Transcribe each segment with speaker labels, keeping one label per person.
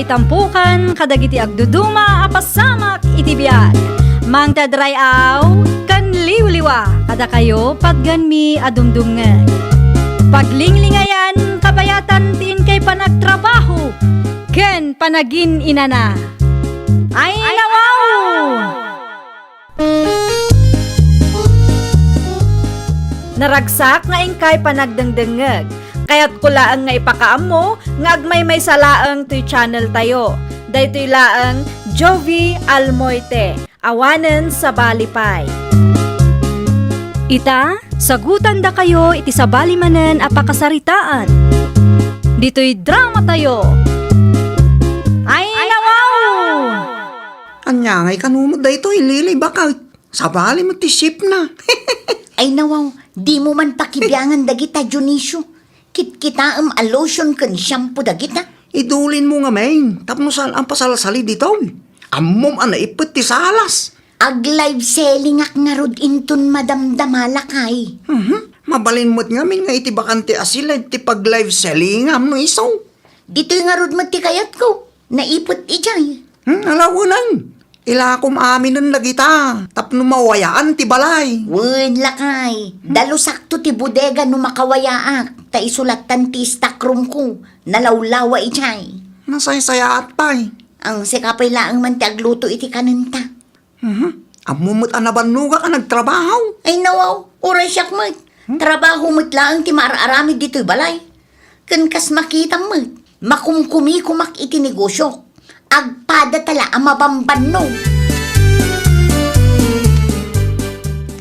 Speaker 1: may tampukan, kadagiti agduduma, apasamak iti biyag. Mang tadrayaw, kan liwliwa, kada kayo pagganmi adumdumngan. Paglinglingayan, kabayatan tiin kay panagtrabaho, ken panagin inana. Ay nawaw! Naragsak nga ingkay panagdengdengeg. Kaya't kulaang nga ipakaam mo, nga agmay may salaang to'y channel tayo. Daytoy laang Jovi Almoite, awanen sa balipay. Ita, sagutan da kayo iti sa balimanen apakasaritaan. Dito'y drama tayo. Ay nawaw!
Speaker 2: Anya ngay kanumod da ito, ilili bakal. Sabali mo ti ship na.
Speaker 3: Ay nawaw, di mo man pakibiyangan dagita, Dionisio. Kit-kita lotion kan shampoo dagita.
Speaker 2: Idulin mo nga main, tapno saan ang pasalasali dito. Ammom ana ipet ti salas.
Speaker 3: Ag live selling ak nga rod inton madamdamala kay.
Speaker 2: Mabalin mo't ngamin nga iti bakante asila ti pag live selling am no isaw.
Speaker 3: Dito nga rod magtikayat ko. Naipot ijay.
Speaker 2: Alawunan. Ila akom amin nun lagita. Tapno mawayaan ti balay.
Speaker 3: Wen lakay. Dalo sakto ti bodega no makawayaak. Ta isulatan ti stockroom ko. Nalawlawa ijay.
Speaker 2: Nasay-saya at pay.
Speaker 3: Ang sikapay laang man ti agluto iti kanenta.
Speaker 2: Ammumot anabanuga ka nagtrabaho.
Speaker 3: Ay nawaw, oras siyak mat. Trabaho mat laang ti maararamid dito'y balay. Kan kas makita mat, makumkumi kumak iti negosyo. Agpada tala ang mabambanno.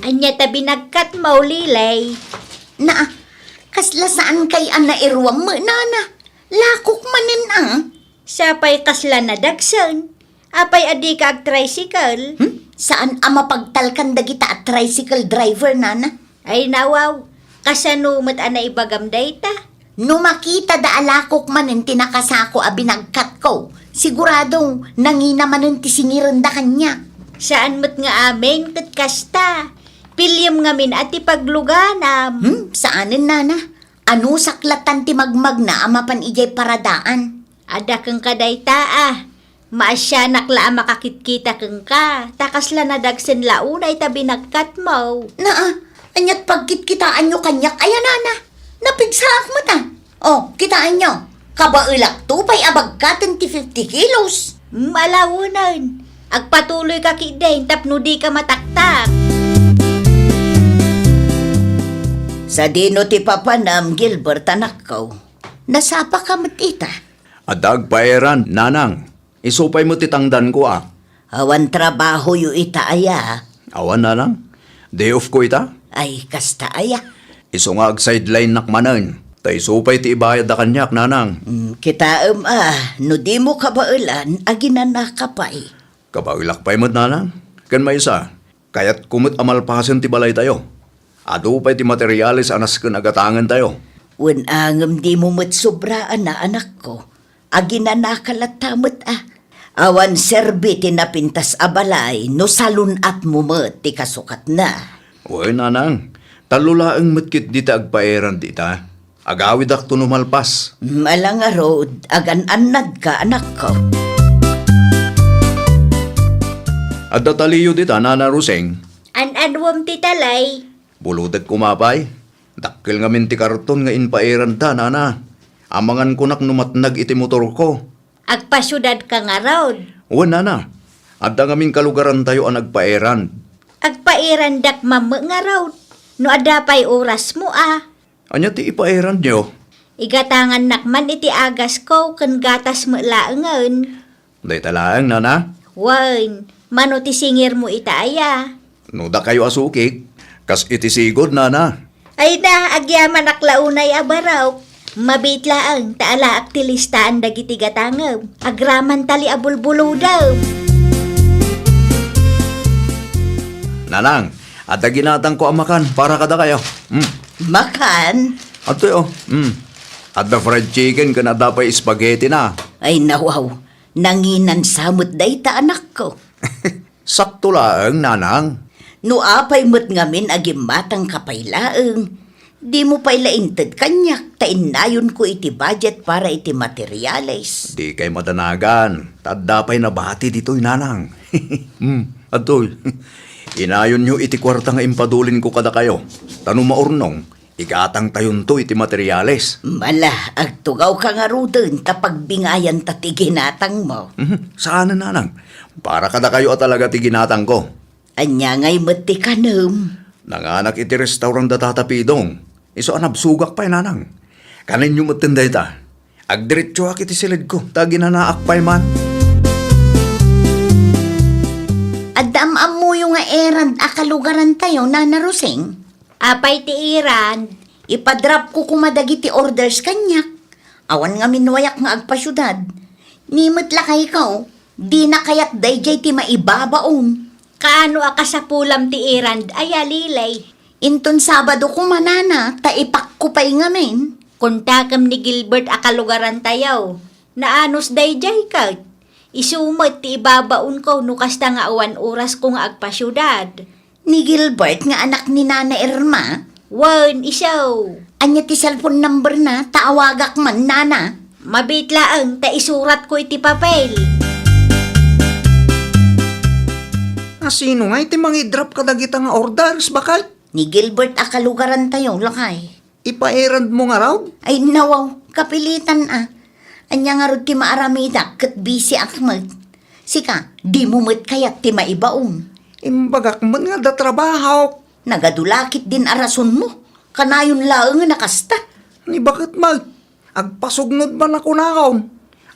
Speaker 4: Anya tabi nagkat maulilay.
Speaker 3: Na, kasla saan kay ana iruwang mo, nana? Lakok manin ang.
Speaker 4: Sapay kasla na dagsan. Apay adi ka ag tricycle.
Speaker 3: Saan ang mapagtalkan dagita at tricycle driver, nana?
Speaker 4: Ay nawaw, kasanumot ana ibagam dayta.
Speaker 3: No makita da alakok manin tinakasako a binagkat ko, siguradong nangina manin ti singiran da kanya.
Speaker 4: Saan mo't nga amin kat kasta. Pilyam ngamin at ipagluganam.
Speaker 3: Saanin, nana? Ano saklatan ti magmag na amapan ijay paradaan?
Speaker 4: Ada kang kadayta ah. Maasya nakla makakitkita kang ka. Takasla na dagsen launay tabi nagkat mo.
Speaker 3: Na, anyat pagkitkitaan nyo kanyak, ayan, nana. Napigsaak mo ta. Oh, kitaan nyo. Kabailak to, pa'y abagkatan ti 50 kilos.
Speaker 4: Malawunan. Agpatuloy ka kidain tapno di ka mataktak.
Speaker 3: Sa dino ti papanam, Gilbert, anak ko. Nasapa ka matita.
Speaker 5: Adag paeran, nanang. Isupay mo titangdan ko ah.
Speaker 3: Awan trabaho yu ita aya.
Speaker 5: Awan nanang. Day off ko ita.
Speaker 3: Ay, kasta aya.
Speaker 5: Iso nga ag sideline nakmanan. Tay supay ti ibayad da kanyak, nanang.
Speaker 3: Kita no di mo kabailan, aginan na kapay.
Speaker 5: Kabailak pa'y mo't nanang. Kan may isa. Kaya't kumot amalpasan ti balay tayo. Ado pa'y ti materialis anas kan agatangan tayo.
Speaker 3: Wen angam di mo mat sobraan na anak ko. Aginan na kalatamot ah. Awan serbi tinapintas abalay, no salun at mumot ti kasukat na.
Speaker 5: Uy, nanang. Talulaang matkit di ta agpaeran di ta. Agawid ak tunumalpas.
Speaker 3: Malang arod, agan-anad ka anak ko.
Speaker 5: At dataliyo di ta, Nana Ruseng.
Speaker 4: An-anwam titalay.
Speaker 5: Buludag kumapay. Dakil nga min ti karton nga inpaeran ta, nana. Amangan ko nak numatnag iti motor ko.
Speaker 4: Agpasyudad ka nga raod.
Speaker 5: O, nana. Adda nga min kalugaran tayo ang nagpaeran.
Speaker 4: Agpairan dak mama nga raod. No adapay oras mo ah.
Speaker 5: Anya ti ipaeran nyo?
Speaker 4: Igatangan nakman iti agas ko kan gatas mo laangan.
Speaker 5: Day talaang, nana.
Speaker 4: Wan, mano ti singir mo itaaya.
Speaker 5: Nuda kayo asukik. Kas iti sigod, nana.
Speaker 4: Ay na, agyaman aklaunay abaraw. Mabitlaang, taala aktilistaan dagiti gatangam. Agraman tali abulbulo daw.
Speaker 5: Nanang, adda ginatang ko amakan para kada kayo.
Speaker 3: Makan?
Speaker 5: Ato yo. Adda fried chicken ka na dapay spaghetti na.
Speaker 3: Ay nawaw, nanginan samot dayta anak ko.
Speaker 5: Sakto laang, nanang.
Speaker 3: No apay mo't ngamin agimatang kapaylaeng. Di mo pa ilaintad kanyak, tainayon ko iti budget para iti materials.
Speaker 5: Di kay madanagan. Tadda pa'y nabati dito'y nanang. Atoy, inayon nyo iti kwarta nga impadulin ko kada kayo. Tanong maurnong, igatang tayon to iti materyales.
Speaker 3: Mala, agtugaw ka nga ruden kapag bingayan tati ginatang mo.
Speaker 5: Saan na nanang? Para kada kayo at talaga ti ginatang ko.
Speaker 3: Anya nga'y mati kanam.
Speaker 5: Nanganak iti restaurant da tatapidong. Iso anabsugak pa'y nanang. Kanin nyo matinday ta. Agdiretso ak iti silid ko. Tagi na naakpay man.
Speaker 3: Adamam mo yung nga erand akalugaran tayo na narusing.
Speaker 4: Apay ti Iran.
Speaker 3: Ipadrap ko kumadagi ti orders kanyak. Awan nga minwayak nga agpasyudad. Nimot lakay ikaw. Di na kayat dayjay ti maibabaon.
Speaker 4: Kaano aka sa pulam ti Iran ay alilay.
Speaker 3: Inton Sabado ko manana, taipak ko pa'y ngamin.
Speaker 4: Kontakam ni Gilbert akalugaran tayaw. Naanos dayjay ka. Isumot ti ibabaon ko nukasta nga awan oras ko nga agpasyudad.
Speaker 3: Ni Gilbert nga anak ni Nana Irma.
Speaker 4: Wan, isaw.
Speaker 3: Anya ti cellphone number na, taawagak man, Nana.
Speaker 4: Mabitlaang ta isurat ko iti papel.
Speaker 2: Sino nga iti mangidrap kadagita nga orders bakal?
Speaker 3: Ni Gilbert akalugaran tayo, lakay.
Speaker 2: Ipaerand mo nga raw?
Speaker 3: Ay nawaw, kapilitan Anya nga rod ti maaramida, kat busy akmat. Sika, di mo mo't kayat ti maibaon.
Speaker 2: Imbagak man nga da trabaho.
Speaker 3: Nagadulakit din arason mo. Kanayon laang nga nakasta.
Speaker 2: Ni bakit mag? Agpasugnod man ako nakaon.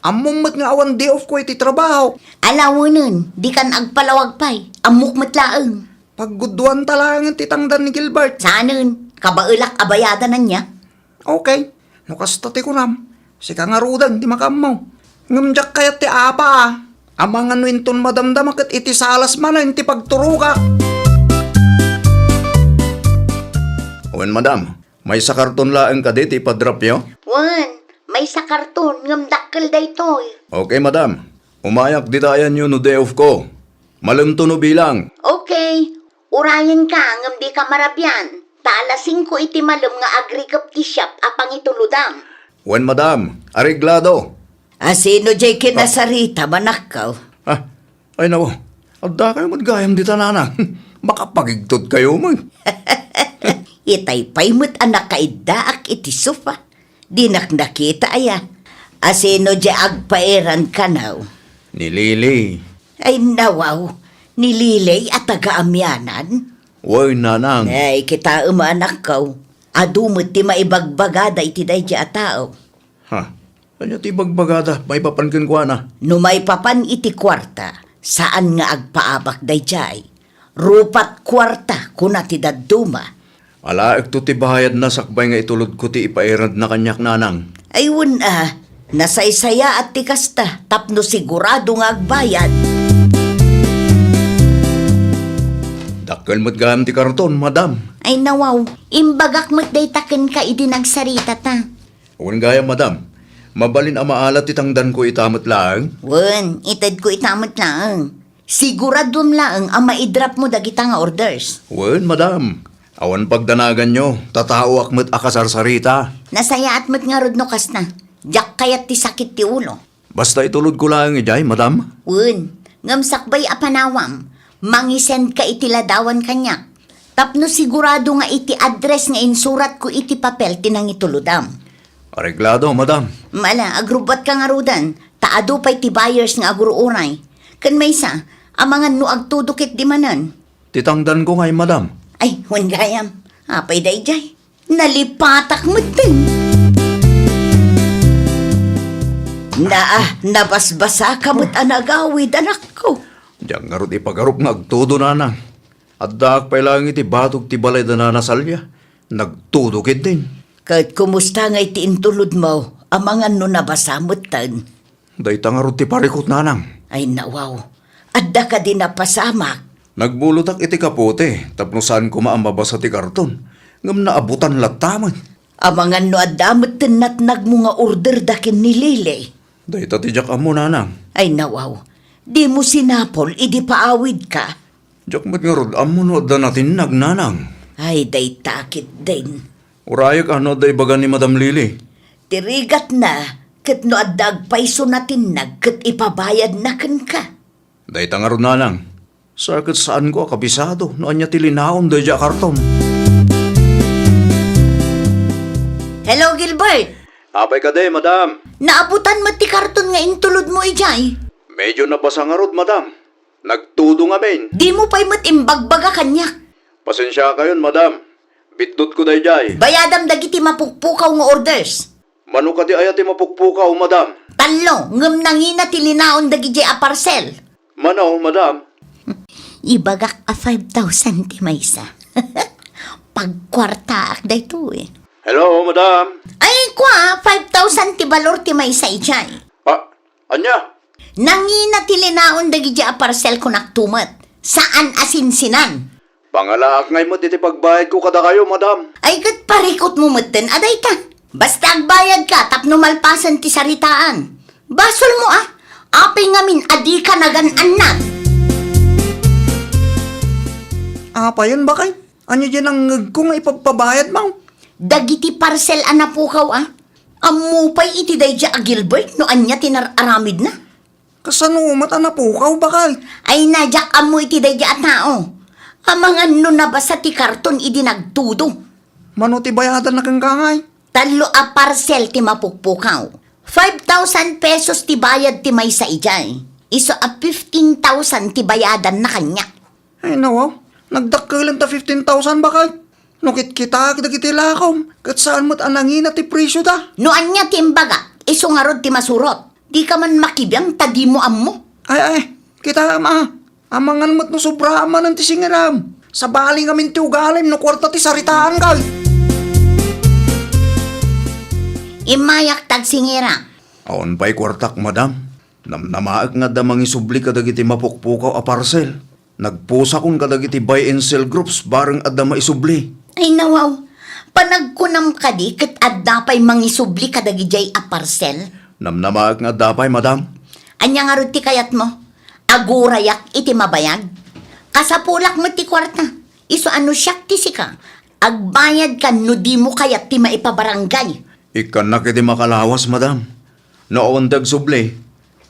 Speaker 2: Among mat nga awan day off ko iti trabaho.
Speaker 3: Alawanan, di kan agpalawag pa'y. Amok matlaang.
Speaker 2: Pagguduan talangan titangdan ni Gilbert.
Speaker 3: Saanan, kabailak abayadan na niya.
Speaker 2: Okay, nukasta ti kunam. Sika nga rudan, di makamaw. Ngamjak kayat ti apa Amangan winton madamdam kat iti salas man ti pagturukak.
Speaker 5: Owen madam, may sakarton laeng ka diti ipadrap nyo?
Speaker 3: Wan, may sa karton, ngamdakkel day toy.
Speaker 5: Okay madam, umayak ditayan nyo no day off ko. Malamto no bilang.
Speaker 3: Okay, urayan ka, ngam di ka marabyan. Talasing ko iti malum nga agrikap ti shop apang ituludam.
Speaker 5: Owen madam, areglado.
Speaker 3: Sino jay kinasarita, manakaw?
Speaker 5: Ay nawo, adda kayo magayam dita nanang. Makapagigtod kayo man.
Speaker 3: Itay pa'y mo't anak kaidaak iti sofa. Di nakita aya. Sino jay agpaeran kanaw?
Speaker 5: Ni Lily.
Speaker 3: Ay nawaw, nililay at taga-amyanan.
Speaker 5: Woy nanang.
Speaker 3: Ay kita anak kaw. Adumot ti maibagbagada iti day a tao.
Speaker 5: Kanya ti bagbagada, may papankin ko na.
Speaker 3: Numay papan iti kwarta, saan nga agpaabak day jay. Rupat kwarta kuna ti dadduma.
Speaker 5: Alaek to ti bahayad na sakbay nga itulod ko ti ipairad na kanyak nanang.
Speaker 3: Ayun nasaysaya at ti kasta, tapno sigurado nga agbayad.
Speaker 5: Dakkel mo't gayam ti karton, madam.
Speaker 3: Ay nawaw, imbagak mo't day taken ka idi nagsarita ta.
Speaker 5: Uwan gayam, madam. Mabalin ang maalat itangdan ko itamot lang.
Speaker 3: Wen, itad ko itamot lang. Siguradom lang ang maidrap mo dagita nga orders.
Speaker 5: Uwan, madam. Awan pagdanagan nyo, tatao akmat akasarsarita.
Speaker 3: Nasaya at mo't nga rod no kas na. Diyak kayat ti sakit ti ulo.
Speaker 5: Basta itulod ko lang ijay, madam.
Speaker 3: Wen, ngamsakbay apanawam. Mangisend ka itiladawan kanya. Tapno sigurado nga iti address nga insurat ko iti papel tinang ituludam.
Speaker 5: Areglado, madam.
Speaker 3: Mala, agrubat ka nga rudan. Taado pa'y ti buyers nga aguruuray. Kan may isa, amangan no agtudukit di manan.
Speaker 5: Titangdan ko ngay, madam.
Speaker 3: Ay, huwag gayam. Apay day jay. Nalipatak mo din. Nabasbasa ka mo't anagawid, anak ko.
Speaker 5: Diyan nga ron ipagarup nga agtudo nanang. At daak pa lang iti batog ti balay da nanasalya. Nagtudukit din.
Speaker 3: Kahit kumusta nga iti intulod mo, amangan no nabasamot tan.
Speaker 5: Day nga ron ti parikot nanang.
Speaker 3: Ay nawaw, adda ka din napasamak.
Speaker 5: Nagbulutak iti kapote, tapno saan ko maambabasa ti karton. Ngam naabutan lataman.
Speaker 3: Amangan no adamot tinatnag mo nga order dakin ni Lily.
Speaker 5: Day tatidyak amo nanang.
Speaker 3: Ay nawaw, di mo sinapol, idi paawid ka.
Speaker 5: Diyak mat nga rod amo no da natin nagnanang.
Speaker 3: Ay day takit din.
Speaker 5: Urayag ano da ibagan ni Madam Lily.
Speaker 3: Tirigat na, kat no adag paiso natin nag, kat ipabayad na kan ka.
Speaker 5: Day tangarod nanang. Sakit saan ko kabisado no anya tilinaon da ja karton.
Speaker 3: Hello, Gilbert.
Speaker 5: Apay ka day, Madam.
Speaker 3: Naabutan mo ti karton nga intulod mo ijay.
Speaker 5: Medyo nabasa nga rod, Madam. Nagtudo nga men.
Speaker 3: Di mo pa'y matimbagbaga kanya.
Speaker 5: Pasensya kayon, Madam. Bitdot ko day jay.
Speaker 3: Bayadam dagiti mapukpukaw nga orders.
Speaker 5: Mano ka di ayati mapukpukaw, Madam.
Speaker 3: Talo, ngem nangina tilinaon dagiti a parcel.
Speaker 5: Manaw, Madam.
Speaker 3: Ibagak a 5,000 ti maysa. Pagkwartaak da ito eh.
Speaker 5: Hello, Madam.
Speaker 3: Ay, kwa, 5,000 ti balor ti maysa ijay.
Speaker 5: Anya?
Speaker 3: Nangina tilinaon dagiti a parcel ko naktumat. Saan asinsinan?
Speaker 5: Pangalaak ngay mo titi pagbayad ko kada kayo, Madam.
Speaker 3: Ay, kat parikot mo maten, aday ka. Basta agbayad ka, tapno malpasan ti saritaan. Basol mo ah. Apay ngamin, adi ka nagan-an na.
Speaker 2: Apa yun ba kay? Ano dyan ang kung ipagpabayad mo?
Speaker 3: Dagiti parcel anapukaw ah. Amupay iti dayja a Gilbert no anya tinararamid na.
Speaker 2: Kasano mata na pukaw ba kay?
Speaker 3: Ay nadyak amu iti dayja a tao. Amangan no nabasa ti karton idi nagtudo.
Speaker 2: Mano ti bayadan na kang kangay?
Speaker 3: Talo a parcel ti mapukpukaw. 5,000 pesos ti bayad ti may sa ijay. Iso a 15,000 ti bayadan na kanya.
Speaker 2: Ay nawaw, nagdakkelan ta 15,000 ba kay? Nukit kita dagiti lakom. Kat saan mo't anangin ti presyo da?
Speaker 3: No anya ti imbaga, iso nga rod ti masurot. Di ka man makibiyang tadi mo ammo.
Speaker 2: Ay, kita ma. Amangan mo't no sobra man ang ti singiram. Sa baling amin ti ugalim no kwarta ti saritaan kay.
Speaker 3: Imayak tag singira.
Speaker 5: Aon pa'y kwartak, Madam. Namnamaak nga damang isubli kadagiti mapukpukaw a parcel. Nagpusa kong kadagiti buy and sell groups bareng adda maisubli.
Speaker 3: Ay nawaw, panagkunam ka di kat adda pa'y mangisubli kadagijay a parcel.
Speaker 5: Namnamaak nga dapay, Madam.
Speaker 3: Anya nga rod ti kayat mo? Agurayak iti mabayag. Kasapulak mo ti kwarta. Iso ano siyak ti sika. Agbayad ka no di mo kayat ti maipabarangay.
Speaker 5: Ikan na kiti makalawas, Madam. Noon dag subli,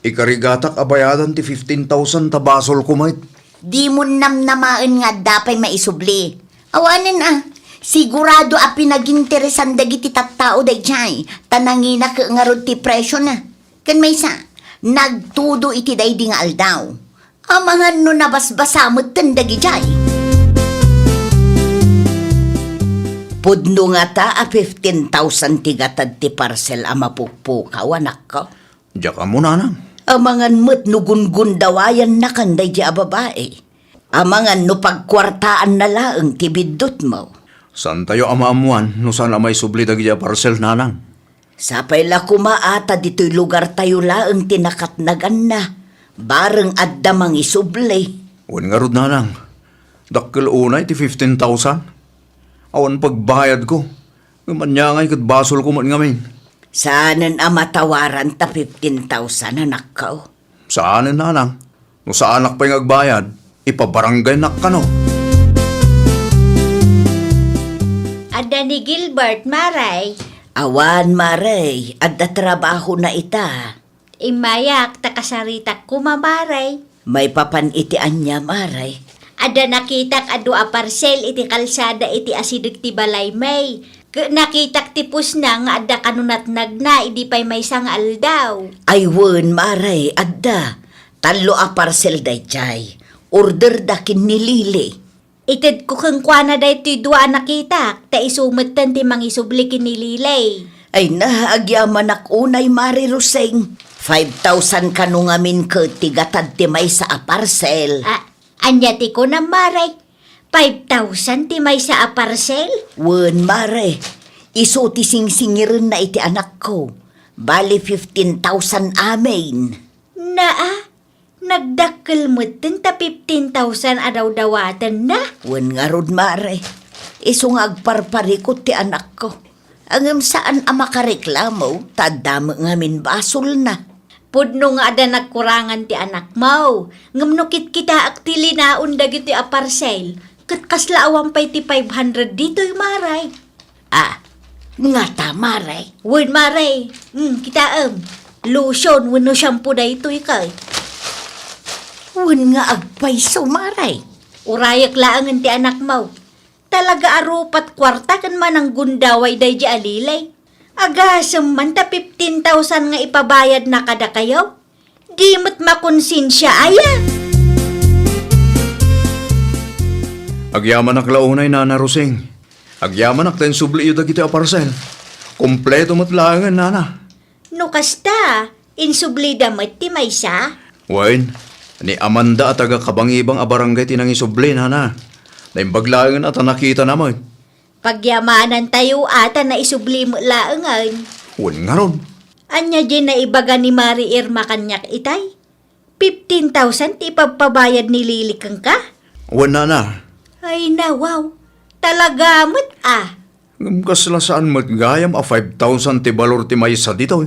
Speaker 5: ikarigatak abayadan ti 15,000 tabasol kumait.
Speaker 3: Di mo namnamaan nga dapay maisubli. Awanan ah. Sigurado a pinaginteresan dagiti tattao dayjay. Tanangina ka nga rod ti presyo na. Kan may sa, nagtudo iti daydi nga aldaw. Amangan no nabasbasamot tan dagijay. Pudno nga ta a 15,000 tigatad ti parcel a mapukpukaw anak ko.
Speaker 5: Diya ka mo, Nanang.
Speaker 3: Amangan mo't nugun-gun dawayan na kanday di a babae. Amangan no pagkwartaan na laeng ti biddot mo.
Speaker 5: San tayo amaamuan no sana may subli dagi a parcel, Nanang?
Speaker 3: Sapay la kumaata dito'y lugar tayo laeng tinakatnagan na. Bareng adda mang isubli.
Speaker 5: Wan nga rod, Nanang. Dakkel unay ti 15,000. Awan pagbayad ko. Gamanyangay kat basol ko man ngamin.
Speaker 3: Saanan a matawaran ta 15,000 anak ko.
Speaker 5: Saan, Nanang? No sa anak pa yung agbayad, ipabarangay nak ka no.
Speaker 4: Ada ni Gilbert, Maray.
Speaker 3: Awan maray, adda trabaho na ita.
Speaker 4: Imayak, takasaritak kumamaray.
Speaker 3: May papanitian niya maray.
Speaker 4: Ada nakitak adu a parcel iti kalsada iti asidig ti balay may. Nakitak tipos na nga adda kanunat nagna idi pay may sang aldaw.
Speaker 3: Ay wen maray, adda. Talo a parcel dayjay. Order dakin ni Lili.
Speaker 4: Ited ko kang kwa na day ti dua nakitak. Ta isumatan ti mangisubli kinililay.
Speaker 3: Ay naagyaman ak unay Mari Roseng. 5,000 kanungamin ko tigatad ti may sa a parcel.
Speaker 4: Anya ti ko na maray. 5,000 ti may sa a parcel?
Speaker 3: Wen mare, iso ti singsingirin na iti anak ko. Bali 15,000 amin.
Speaker 4: Nagdakkel mo din ta 15,000 adaw-dawatan na.
Speaker 3: Wen nga rod mare, iso nga agparparikot ti anak ko. Angam saan ang makareklamo, tadama ngamin basol na.
Speaker 4: Pudno nga ada nagkurangan ti anak mo. Ngamnukit kita aktili naun dagiti a parcel. Kat kasla awang pay ti 500 dito'y maray.
Speaker 3: Nga tama, Ray.
Speaker 4: Wen maray. Kita lotion wano shampoo da ito ikay.
Speaker 3: Wan nga agpaiso, Maray.
Speaker 4: Urayak laangan ti anak mo. Talaga arupat kwarta kan man ang gundaway day di alilay. Agasam man ta 15,000 nga ipabayad na kada kayo. Di mo't makonsensya aya.
Speaker 5: Agyaman ak launay, Nana Rosing. Agyaman ak tayo subli ito dagiti a parcel. Kompleto matlangan, Nana.
Speaker 4: No kasta, insublida mo't ti maysa.
Speaker 5: Wain, ni Amanda at taga kabangibang a barangay tinang isubli, Nana. Naimbaglangan at nakita naman.
Speaker 4: Pagyamanan tayo ata na isubli mo laangan.
Speaker 5: Wan nga ron.
Speaker 4: Anya din na ibaga ni Mari Irma kanyak itay. 15,000 ti ipagpabayad ni Lili kang ka?
Speaker 5: Wan, Nana.
Speaker 4: Ay na, wow. Talaga mo't
Speaker 5: Kasla saan matgayam a 5,000 ti balor ti maysa dito.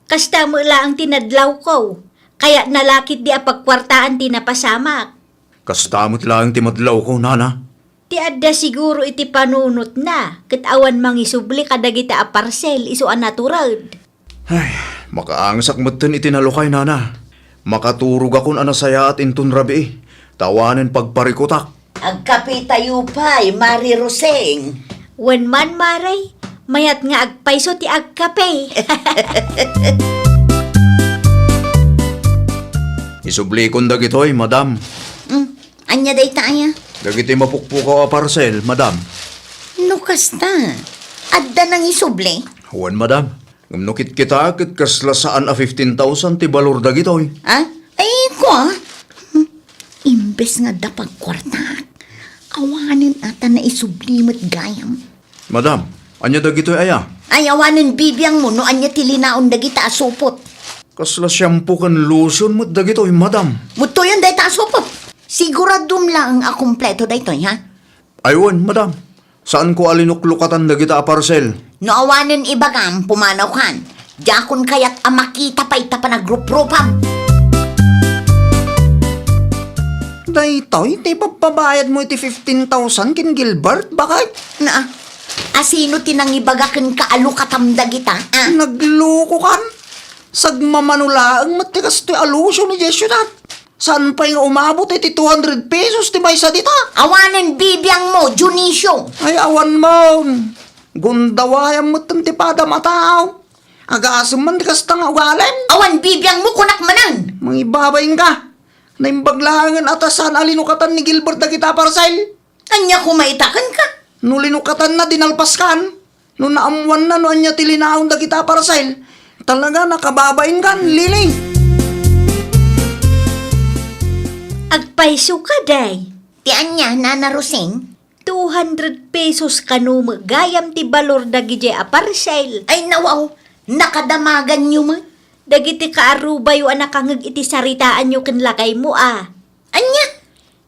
Speaker 4: Kasta mo lang tinadlaw ko. Kaya nalakit di apagkwartaan ti napasamak.
Speaker 5: Kastamot lang ti madlaw ko, Nana.
Speaker 4: Ti adda siguro iti panunot na. Kitawan mangisubli kadagita a parcel iso a natural.
Speaker 5: Ay, makaangsak matan itinalukay, Nana. Makaturog akong anasaya at intun rabi. Tawanan pagparikutak.
Speaker 3: Agkape tayo pa'y, Mari Roseng.
Speaker 4: Wen man maray, mayat nga agpaiso ti agkape.
Speaker 5: Isubli kon dagitoy, madam.
Speaker 3: Anya day tayo?
Speaker 5: Dagiti mapukpukaw a parcel, madam.
Speaker 3: No kasta. Adda nang isubli.
Speaker 5: Huwan, madam. Ngamnukit kita kit kasla saan a 15,000 ti balor dagitoy.
Speaker 3: Ha? Ay, ko Imbes nga dapag kwarta. Awanin ata na isublimot gayam.
Speaker 5: Madam, anya dagitoy aya?
Speaker 3: Ay, awanin bibiyang mo no anya tilinaon dagita asupot.
Speaker 5: Kasla shampoo kan lotion mo dagitoy, madam.
Speaker 3: Muto yun day ta asupot. Siguradum lang ang akumpleto daytoy, ha?
Speaker 5: Aywan, madam. Saan ko alinuklukatan dagita a parcel?
Speaker 3: No awanin ibagam, pumanaw kan. Jakon kaya't amakita pa ita pa na grup-grupam.
Speaker 2: Daytoy, ti papabayad mo iti 15,000 kin Gilbert, bakit?
Speaker 3: Na, asino tinangibagakan kaalukatam dagita, ah?
Speaker 2: Nagloko kan? Sagmamanulaang matikas ti alusyo ni Jesudat. Saan pa yung umabot iti 200 pesos ti maysa dita?
Speaker 3: Awanin bibiyang mo, Junisyo.
Speaker 2: Ay, awan mo. Gundawayang mo ti pada mataw. Agasam man ti kasta nga ugalim.
Speaker 3: Awan bibiyang mo kunak manan.
Speaker 2: Mangibabayin ka. Naimbaglangan atasan alinukatan ni Gilbert na kita parcel.
Speaker 3: Anya kumaitakan ka.
Speaker 2: No linukatan na dinalpaskan. No naamuan na no anya tilinaon na kita parcel. Talaga nakababain kan, Lili.
Speaker 4: Agpaiso ka day.
Speaker 3: Ti anya, Nana Roseng?
Speaker 4: 200 pesos kanum gayam ti balor dagiti a parcel.
Speaker 3: Ay nawaw, nakadamagan nyo mo.
Speaker 4: Dagiti kaarubay o anak kangag iti saritaan nyo kanlakay mo
Speaker 3: Anya?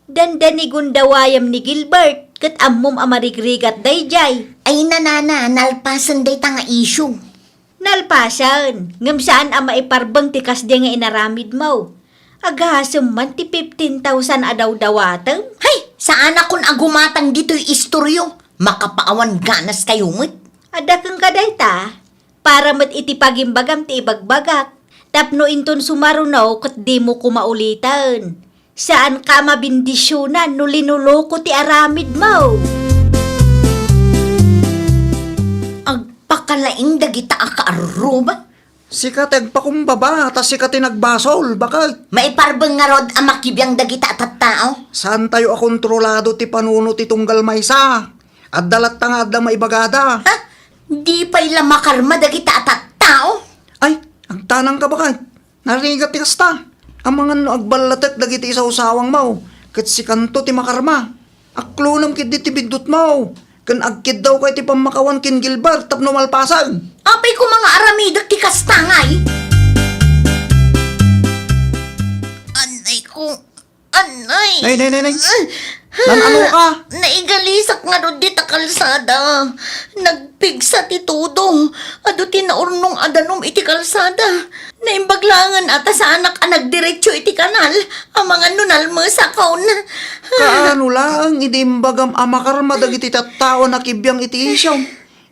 Speaker 4: Dandani gundawayam ni Gilbert kat ammom amarigrigat dayjay.
Speaker 3: Ay nanana, nalpasan day ta nga issue.
Speaker 4: Nalpasan, ngam saan ang maiparbang tikas di nga inaramid mo. Agasam man ti 15,000 adaw dawatan.
Speaker 3: Hay, saan akong agumatang dito'y istoryo? Makapaawan ganas kayo mo't.
Speaker 4: Ada kang kaday ta, para mat iti pagimbagam ti ibagbagak. Tapno inton sumarunaw kat di mo kumaulitan. Saan ka mabindisyonan no linuloko ti aramid mo?
Speaker 3: Agpakalaing dagita akaaruba.
Speaker 2: Sikat agpakumbaba, tas sikat nagbasol, bakit?
Speaker 3: Maiparbang nga rod ang makibiyang dagita at tao.
Speaker 2: Saan tayo akontrolado ti panuno ti tunggal maysa? At dalat ta nga adda maibagada.
Speaker 3: Ha? Di pa ila makarma dagita at tao.
Speaker 2: Ay, ang tanang ka bakit? Narigat ti kasta. Ang mga no agbalatek dagiti isa usawang mau. Kat si kanto ti makarma. Aklunam kid di ti bigdut mau. Kan agkid daw kay ti pamakawan kin Gilbert tapno malpasag.
Speaker 3: Apay ko mga aramidak ti kastangay. Anay ko. Anay.
Speaker 2: Nay. Nan ano ka?
Speaker 3: Naigalisak nga ro di ta kalsada. Nagpigsa ti todo. Ado tinaurnong adanom iti kalsada. Naimbaglangan ata sa anak nagdiretso iti kanal. Ang mga nunal mo sa kaon.
Speaker 2: Kaano lang, idimbagam amakarma dagiti tattao na kibiyang iti isyaw.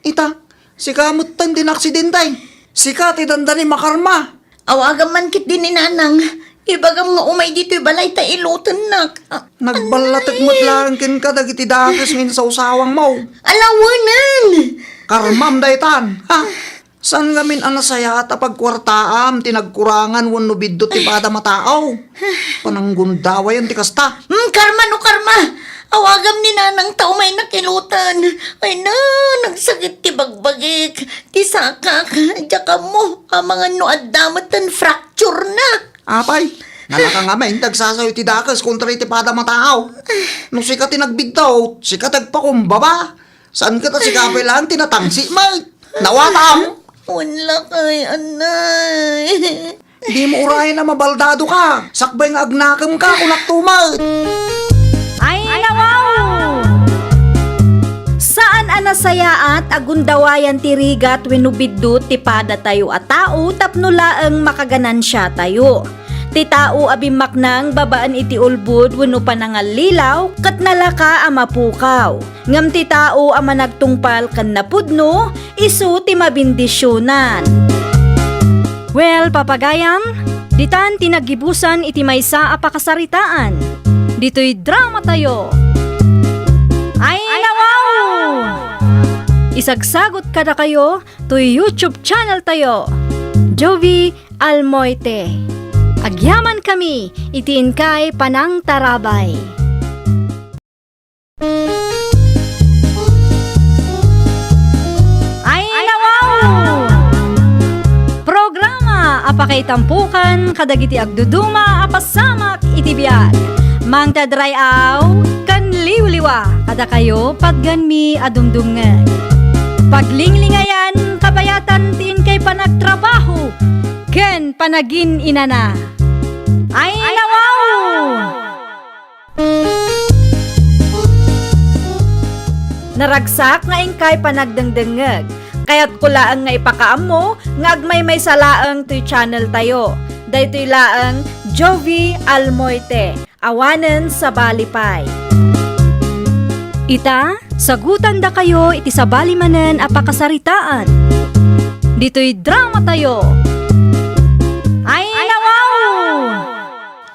Speaker 2: Ita, Si kamot tan din aksidentay. Si ka ti dandani makarma.
Speaker 3: Awagan man kit din ni nanang. Ibagam nga umay dito'y balay ta ilutan nak.
Speaker 2: Nagbalatag mo't lang kin ka dagiti dakas min sa usawang mo.
Speaker 3: Alawanan!
Speaker 2: Karmam daytan. Ha? San gamin anasaya at apagkwartaam tinagkurangan wano biddo ti pada mataaw. Pananggundawayan ti kasta.
Speaker 3: Karma no karma! Awagam ni nanang tao may nakilutan. Ay na, nagsakit ti bagbagik. Ti sakak, tsaka mo, ang mga noadamatan fracture na.
Speaker 2: Apay, nalaka nga may tagsasayo ti dakas kontra iti pada mataaw. No sika tinagbiddaw, sika tagpakumbaba. Saan ka ta si kapelan tinatangsi may? Nawatam!
Speaker 3: Wala kay anay.
Speaker 2: Di mo urahin na mabaldado ka. Sakbay nga agnakam ka kung naktumal.
Speaker 1: Ay, nawaw! Saan anasaya at agundawayan ti rigat wenubiddo ti pada tayo at tao tapno laeng makaganan siya tayo. Ti tao abimak nang babaan iti ulbud wenno panangalilaw kat nalaka a mapukaw. Ngam ti tao a managtungpal ken napudno isu ti mabindisyonan. Well, papagayam, ditan tinagibusan iti maysa a pakasaritaan. Dito'y drama tayo. Ay, nawaw! Isagsagot kada kayo to YouTube channel tayo. Jovi Almoite. Agyaman kami, itiin kay Panang Tarabay. Ay, nawaw! Programa apakay tampukan kadagiti agduduma apasamak itibiyag. Mang tadrayaw kan liwliwa kada kayo pagganmi adumdungan. Paglinglingayan kabayatan tin kay panagtrabaho ken panagin inana. Ay, nawaw! Naragsak nga ingkay panagdengdengeg. Kaya't kulaang nga ipakaam mo nga agmay may salaang to'y channel tayo. Daytoy laang Jovi Almoite. Awanen sa Balipay. Ita, sagutan da kayo iti sa balimanen a pakasaritaan. Dito'y drama tayo. Ay, nawaw!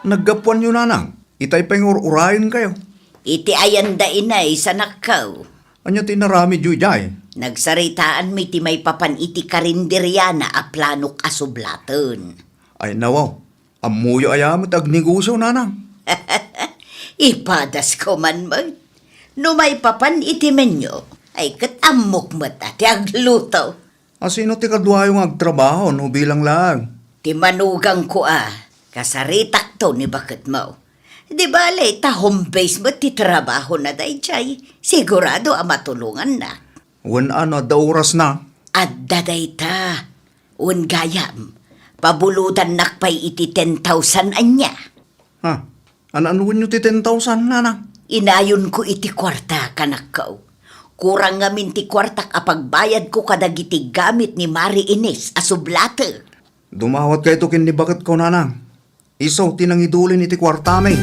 Speaker 5: Naggapuan yun, nanang. Itay pangururayon kayo.
Speaker 3: Iti ayan da inay sa nakaw.
Speaker 5: Anya tinarami jujay.
Speaker 3: Nagsaritaan mi ti may papan iti karinderyana a planok asublaten.
Speaker 5: Ay nawaw, amuyo ayamot agnegosyo, nanang.
Speaker 3: Ipadas ko man mo. No may papan iti menyo, ay katamok mo ti agluto.
Speaker 5: Asino ti kadwayong agtrabaho no bilang lang.
Speaker 3: Ti manugang ko kasaritak to ni bakit mo. Di bale, ta home base mo ti trabaho na day chay. Sigurado matulungan na.
Speaker 5: Wan ano, da oras na.
Speaker 3: At daday ta, un gayam, pabulutan nakpay iti 10,000 anya.
Speaker 5: Ha? Ano nyo ti 10,000, nanang?
Speaker 3: Inayon ko iti kwarta kanakaw. Kurang ngamin ti kwartak apagbayad ko kadagiti gamit ni Mari Ines asublate.
Speaker 5: Dumawat kayo to kindi bakit ko, nanang. Isaw, tinangidulin iti kwartame.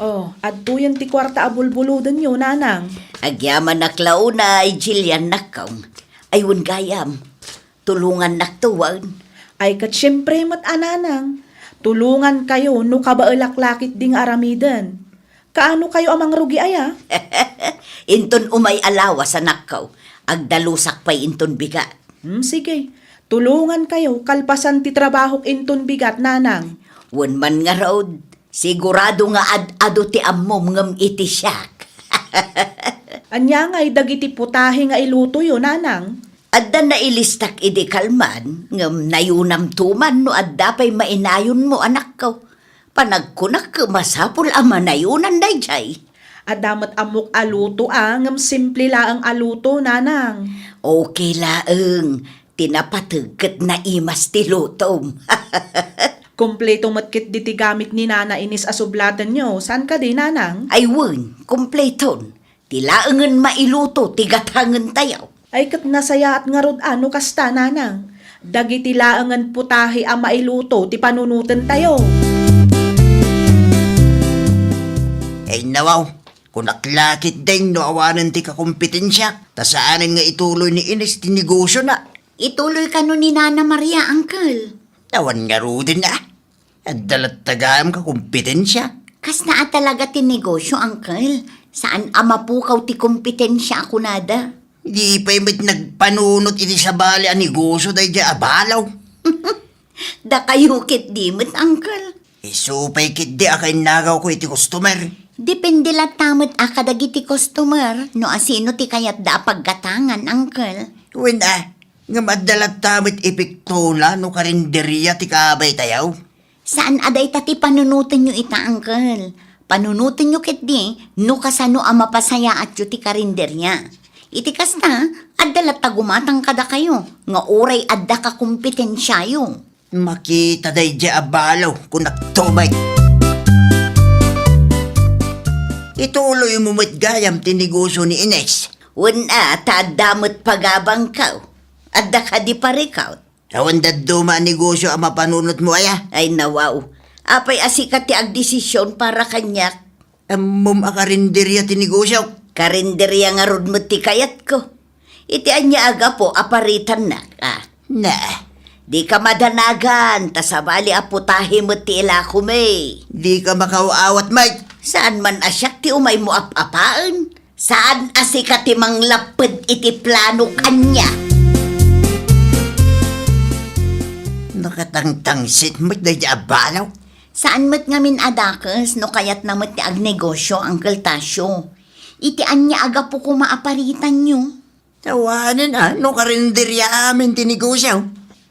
Speaker 6: Oh, adtuyan ti kwarta abulbuludan nyo, nanang.
Speaker 3: Agyaman naklauna ay Jillian nakaw. Ayun gayam, tulungan naktuwan.
Speaker 6: Ay kat syempre mat ananang. Tulungan kayo no kabaalaklakit ding aramiden. Kaano kayo amang rugi aya?
Speaker 3: Inton umay alawa sa nakaw, agdalusak pa'y inton bigat.
Speaker 6: Sige. Tulungan kayo kalpasan ti trabahok inton bigat, nanang.
Speaker 3: Wan man nga raod, sigurado nga ad-ado ti ammom ngam iti siyak.
Speaker 6: Anya nga'y dagiti putahe nga iluto yo, nanang.
Speaker 3: Adda na ilistak idi kalman, ngam nayunam tuman no adda pa'y mainayon mo anak ko. Panagkunak masapul ama nayunan day jay.
Speaker 6: Adamat amok aluto ngam simple laang aluto, nanang.
Speaker 3: Okay laeng, tinapatagkat na imas ti lutom.
Speaker 6: Kompletong matkit diti gamit ni Nana Inis asublatan nyo. San ka di, nanang?
Speaker 3: Ay wun, kumpleton. Tilaangan mailuto, tigatangan tayaw.
Speaker 6: Ay kat nasaya at nga rod ano kasta, nanang. Dagiti laangan putahe ang mailuto, ti panunutan tayo.
Speaker 2: Ay nawaw,
Speaker 7: kunaklakit din no awanan ti kakompetensya. Tasaanan nga ituloy ni Ines ti negosyo na.
Speaker 4: Ituloy ka no ni Nana Maria, Uncle.
Speaker 7: Tawan nga ro din na. At dalat tagaam kakompetensya.
Speaker 4: Kas naa talaga ti negosyo, Uncle. Saan ama pukaw ti kompetensya ako nada?
Speaker 7: Di pa'y met nagpanunot iti sa bali ang negosyo dahi di abalaw.
Speaker 4: Da kayo kit di mo't, Uncle.
Speaker 7: Isupay kit di akay nagaw ko iti customer.
Speaker 4: Depende lang tamot akadag iti customer. No asino ti kayat da paggatangan, Uncle.
Speaker 7: When nga madalat tamit epektola no karinderiya ti kabay tayaw.
Speaker 4: Saan aday tati panunutin nyo ita, Uncle? Panunutin nyo kit di, no kasano ang mapasaya at yu ti karinderya. Iti kasta, addalat tagumatang kada kayo, nga oray adda ka kompetensyayo.
Speaker 7: Makita day di abalaw kung nagtumay. Ituloy mo mo't gayam ti negosyo ni Ines.
Speaker 3: Wala, tadamot pagabang ka. Adda ka di parikaw.
Speaker 7: Awan daduma negosyo ang mapanunot mo aya.
Speaker 3: Ay nawaw. Apay asikat ti agdesisyon para kanyak.
Speaker 7: Amom akarinderya ti negosyo.
Speaker 3: Karinderya nga rod mo ti kayat ko. Iti anya aga po aparitan na.
Speaker 7: Na,
Speaker 3: Di ka madanagan, tasabali aputahe mo ti ila kumay.
Speaker 7: di ka makawaawat Mike.
Speaker 3: Saan man asyak ti umay mo apapaan? Saan asikat ti manglapad iti plano kanya?
Speaker 7: Nakatangtangsit mo't day di abalaw.
Speaker 4: Saan mo't ngamin adakas, no kayat na mo't ti agnegosyo, Uncle Tasyo. Iti anya aga po kumaaparitan nyo.
Speaker 7: Tawanan no karinderya amin ti negosyo.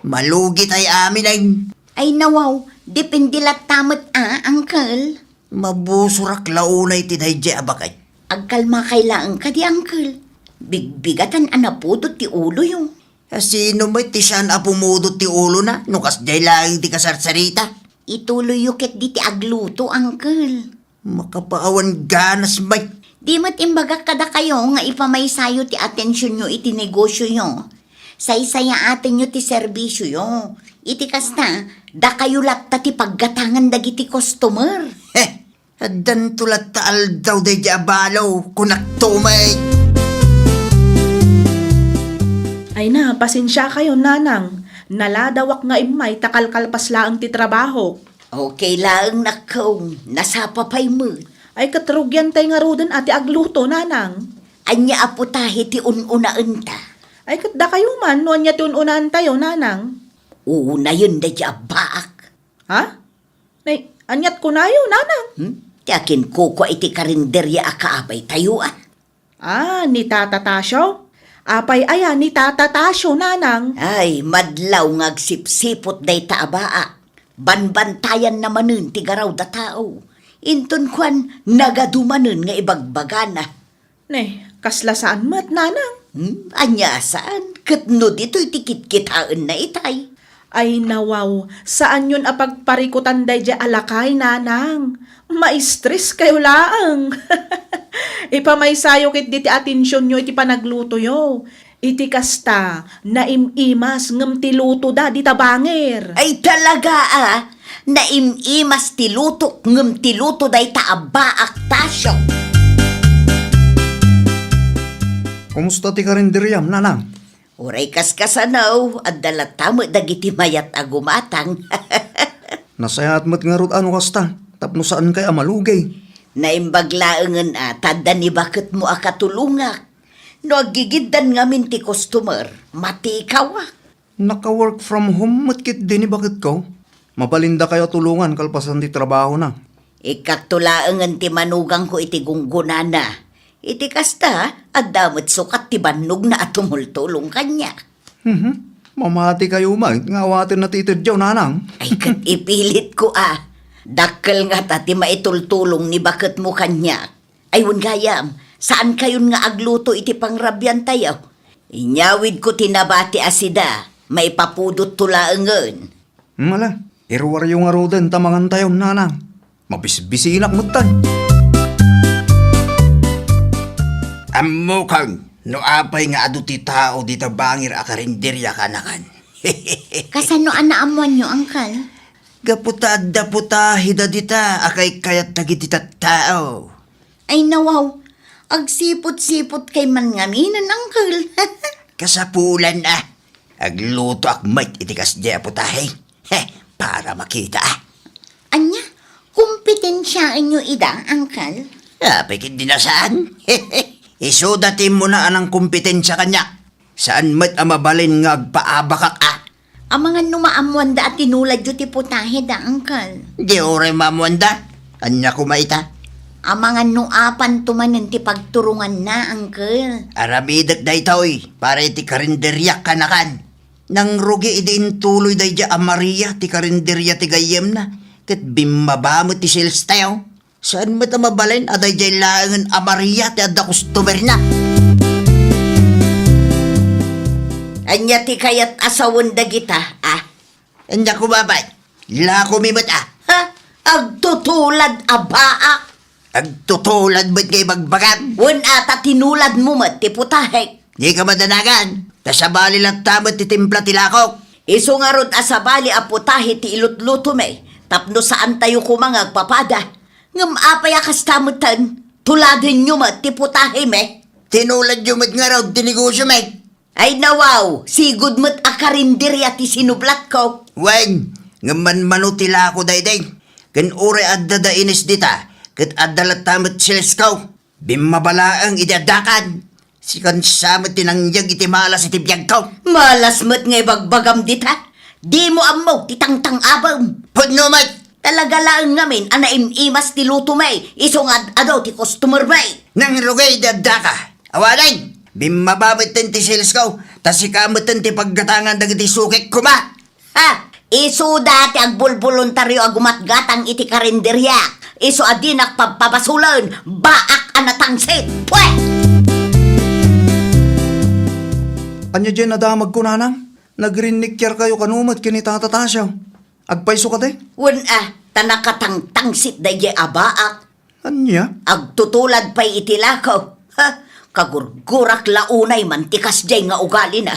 Speaker 7: Malugi tay amin ay
Speaker 4: Ay nawaw, depende lang tamot Uncle.
Speaker 7: mabusurak launay ti day di abakay.
Speaker 4: Agkalma kailangan ka di, Uncle. Bigbigatan anapudot ti ulo yung.
Speaker 7: Sino mo't ti saan apumudot ti ulo na? Nukas day lang ti kasarsarita.
Speaker 4: Ituloy yukit di ti agluto, Uncle.
Speaker 7: Makapaawan ganas Mike.
Speaker 4: Di mo't imbaga kada kayo nga ipamay sayo ti atensyon nyo iti negosyo nyo. Saysaya atin nyo ti serbisyo nyo. Iti kasta, da kayo latta ti paggatangan dagiti customer.
Speaker 7: Adan tulat taal daw day di abalaw kunaktumay.
Speaker 6: Ay na, pasensya kayo, nanang. Naladawak nga imay takalkalpas laang ti trabaho.
Speaker 3: Okay lang nakaw, nasapapay mo.
Speaker 6: Ay katrugyan tay nga roden ati agluto, nanang.
Speaker 3: Anya aputahe ti ununaan ta.
Speaker 6: Ay katda kayo man, no anya tununaan tayo, nanang.
Speaker 3: Una yun da baak.
Speaker 6: Ha? Nay, anyat ko na yun, nanang.
Speaker 3: Ti akin kuko iti karinderya akaabay tayo
Speaker 6: Ni Tata Tasyo? Apay aya ni Tata Tasyo, nanang.
Speaker 3: Ay, madlaw ngagsipsipot day taabaa. Banbantayan namanin ti garaw da tao. Inton kwan, nagadumanin nga ibagbagana.
Speaker 6: Nay, kasla saan mat, nanang?
Speaker 3: Anya saan? Katno dito'y tikit-kitaan na itay.
Speaker 6: Ay nawaw, saan yun apagparikutan day dya alakay, nanang? Maistres kayo laang. Ipamaysayo kit di ti atensyon nyo iti panagluto yo. Iti kasta, naimimas ngem ti luto da di tabangir.
Speaker 3: Ay talaga naimimas ti luto, ngem ti luto day taabaak tasyo.
Speaker 2: Kumusta ti karinderyam, nanang?
Speaker 3: Uray kaskasanaw, at dalatamo dagiti mayat agumatang.
Speaker 2: Nasayat mo't nga rot ano kasta, tapno saan kaya malugay.
Speaker 3: Naimbaglaangan tanda ni bakit mo akatulungak. No agigiddan ngamin ti customer, matikaw
Speaker 2: Naka-work from home mo't kit din bakit ko? Mabalinda kayo tulungan kalpasan ti trabaho na.
Speaker 3: Ikaktulaangan ti manugang ko iti gunggunana. Iti kasta, at damot sukat ti bannog na at tumultulong kanya.
Speaker 2: Mamati kayo man, ngawatin na titidyaw, nanang.
Speaker 3: Ay kat ipilit ko Dakkel nga tati maitultulong ni bakit mo kanya. Ayun gayam, saan kayon nga agluto iti pangrabyan tayo? Inyawid ko tinabati asida, maipapudot tulaangan.
Speaker 2: Mala, irwaryo nga roden tamangan tayo, nanang. Mabisbisinak mo tay.
Speaker 7: Ammo kang, no apay nga adu ti tao di tabangir akarinderya kanakan.
Speaker 4: Kasano anaamuan nyo, Uncle?
Speaker 7: Gaputa hida dita akay kayat tagiti tao.
Speaker 4: Ay
Speaker 3: Ay nawaw, agsipot-sipot kay man ngaminan, Uncle.
Speaker 7: Kasapulan na. Agluto ak mait itikas di aputahe. Para makita
Speaker 3: Anya, kompetensya inyo ida, Uncle?
Speaker 7: Pikit din na saan? Isudatin mo na anang kompetensya kanya. Saan mat amabalin nga agpaabakak
Speaker 3: Ang mga numaamuanda at tinulad yu ti putahe da, Uncle.
Speaker 7: Di ore mamuanda. Anya kumaita.
Speaker 3: Ang mga nuapan tumanin ti pagturungan na, Uncle.
Speaker 7: Aramidak da itoy. Para iti karinderyak kanakan. Nang rugi idiin tuloy da ija Maria ti karinderya ti gayem na. Kat bimabamo ti sales tayo. Saan mat amabalin aday jay laangan Maria ti adda customer na.
Speaker 3: Anya ti kayat asawon da kita,
Speaker 7: Anya kumabay. La kumimat
Speaker 3: Ha? Agtutulad abaak.
Speaker 7: Agtutulad ba't kay bagbagan?
Speaker 3: Wen ata tinulad mo mat ti putahek.
Speaker 7: Di ka madanagan. Tasabali lang tamot ti timpla tilakok.
Speaker 3: Iso nga rod asabali a putahe ti ilutluto me. Tapno saan tayo kumangag papada. Ngam apaya kastamutan. Tuladin nyo mat ti putahe me.
Speaker 7: Tinulad yung mat nga raw tinegosyo me.
Speaker 3: Ay nawaw, sigud mat akarinderya ti sinublat ko.
Speaker 7: Wen, ngaman manutila ako dayday. Kan ure adda da inis dita. Kat adda tamot sales ko. Bimabalaang idadakan. Sikan samot tinangyag iti malas iti biyag ko.
Speaker 3: Malas mat ngay bagbagam dita. Di mo amaw ti tangtang abam.
Speaker 7: Pudno mat.
Speaker 3: Talaga lang ngamin anaim-imas ti luto may. Iso nga adaw ti customer may.
Speaker 7: Nang rugay dadaka. Awalan. Bimababit ti sales ko. Tasikamot ti paggatangan dagiti sukik kuma.
Speaker 3: Ha? Iso dati ag bulboluntaryo agumatgatang iti karinderya. Iso adinak pagpapasulan. Baak anatangsit. Pwe!
Speaker 2: Anya dyan nadamag ko nanang. Nagrinikyer kayo kanumat kinitatatasyaw. Agpaiso ka day?
Speaker 3: Wen tanakatang tangsit da ye abaak.
Speaker 2: Anya?
Speaker 3: Agtutulad pa'y itilakaw. Ha? Kagurgurak launay mantikas jay nga ugali na.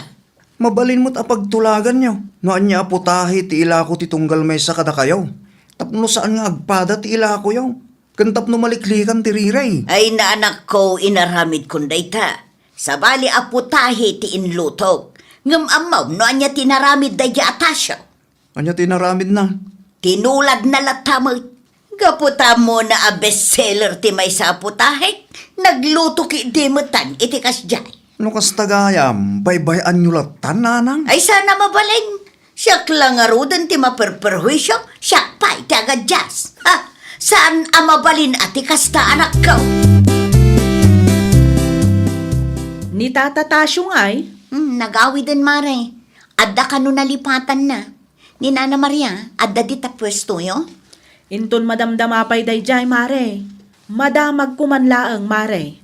Speaker 2: Mabalin mo't apagtulagan nyo. No anya putahe ti ila ko ti tunggal may sa kada kayaw. Tapno saan nga agpada ti ila ko yaw. Kantap no maliklikan ti riray.
Speaker 3: Ay naanak ko inaramid kunday ta. Sabali aputahe ti inlutok. Ngam amaw no anya tinaramid da ye atasya.
Speaker 2: Anya tinaramid na.
Speaker 3: Tinulad na latamag. Gaputa mo na a bestseller ti may sa putahek. Nagluto ki demutan iti kasjay.
Speaker 2: No kas tagayam, baybayan nyo latan nanang.
Speaker 3: Ay sana mabaling. Siyak lang arudan ti maperperhuisyo. Siyak pa iti agadjas. Ha? Saan amabalin ati kasta anak ko?
Speaker 6: Ni Tata Tasyo nga'y,
Speaker 3: Nagawi din mare. Adda ka no nalipatan na. Ni Nana Maria, adda di ta pwesto yo.
Speaker 6: inton madamdamapay dayjay mare. Madamag kumanlaang mare.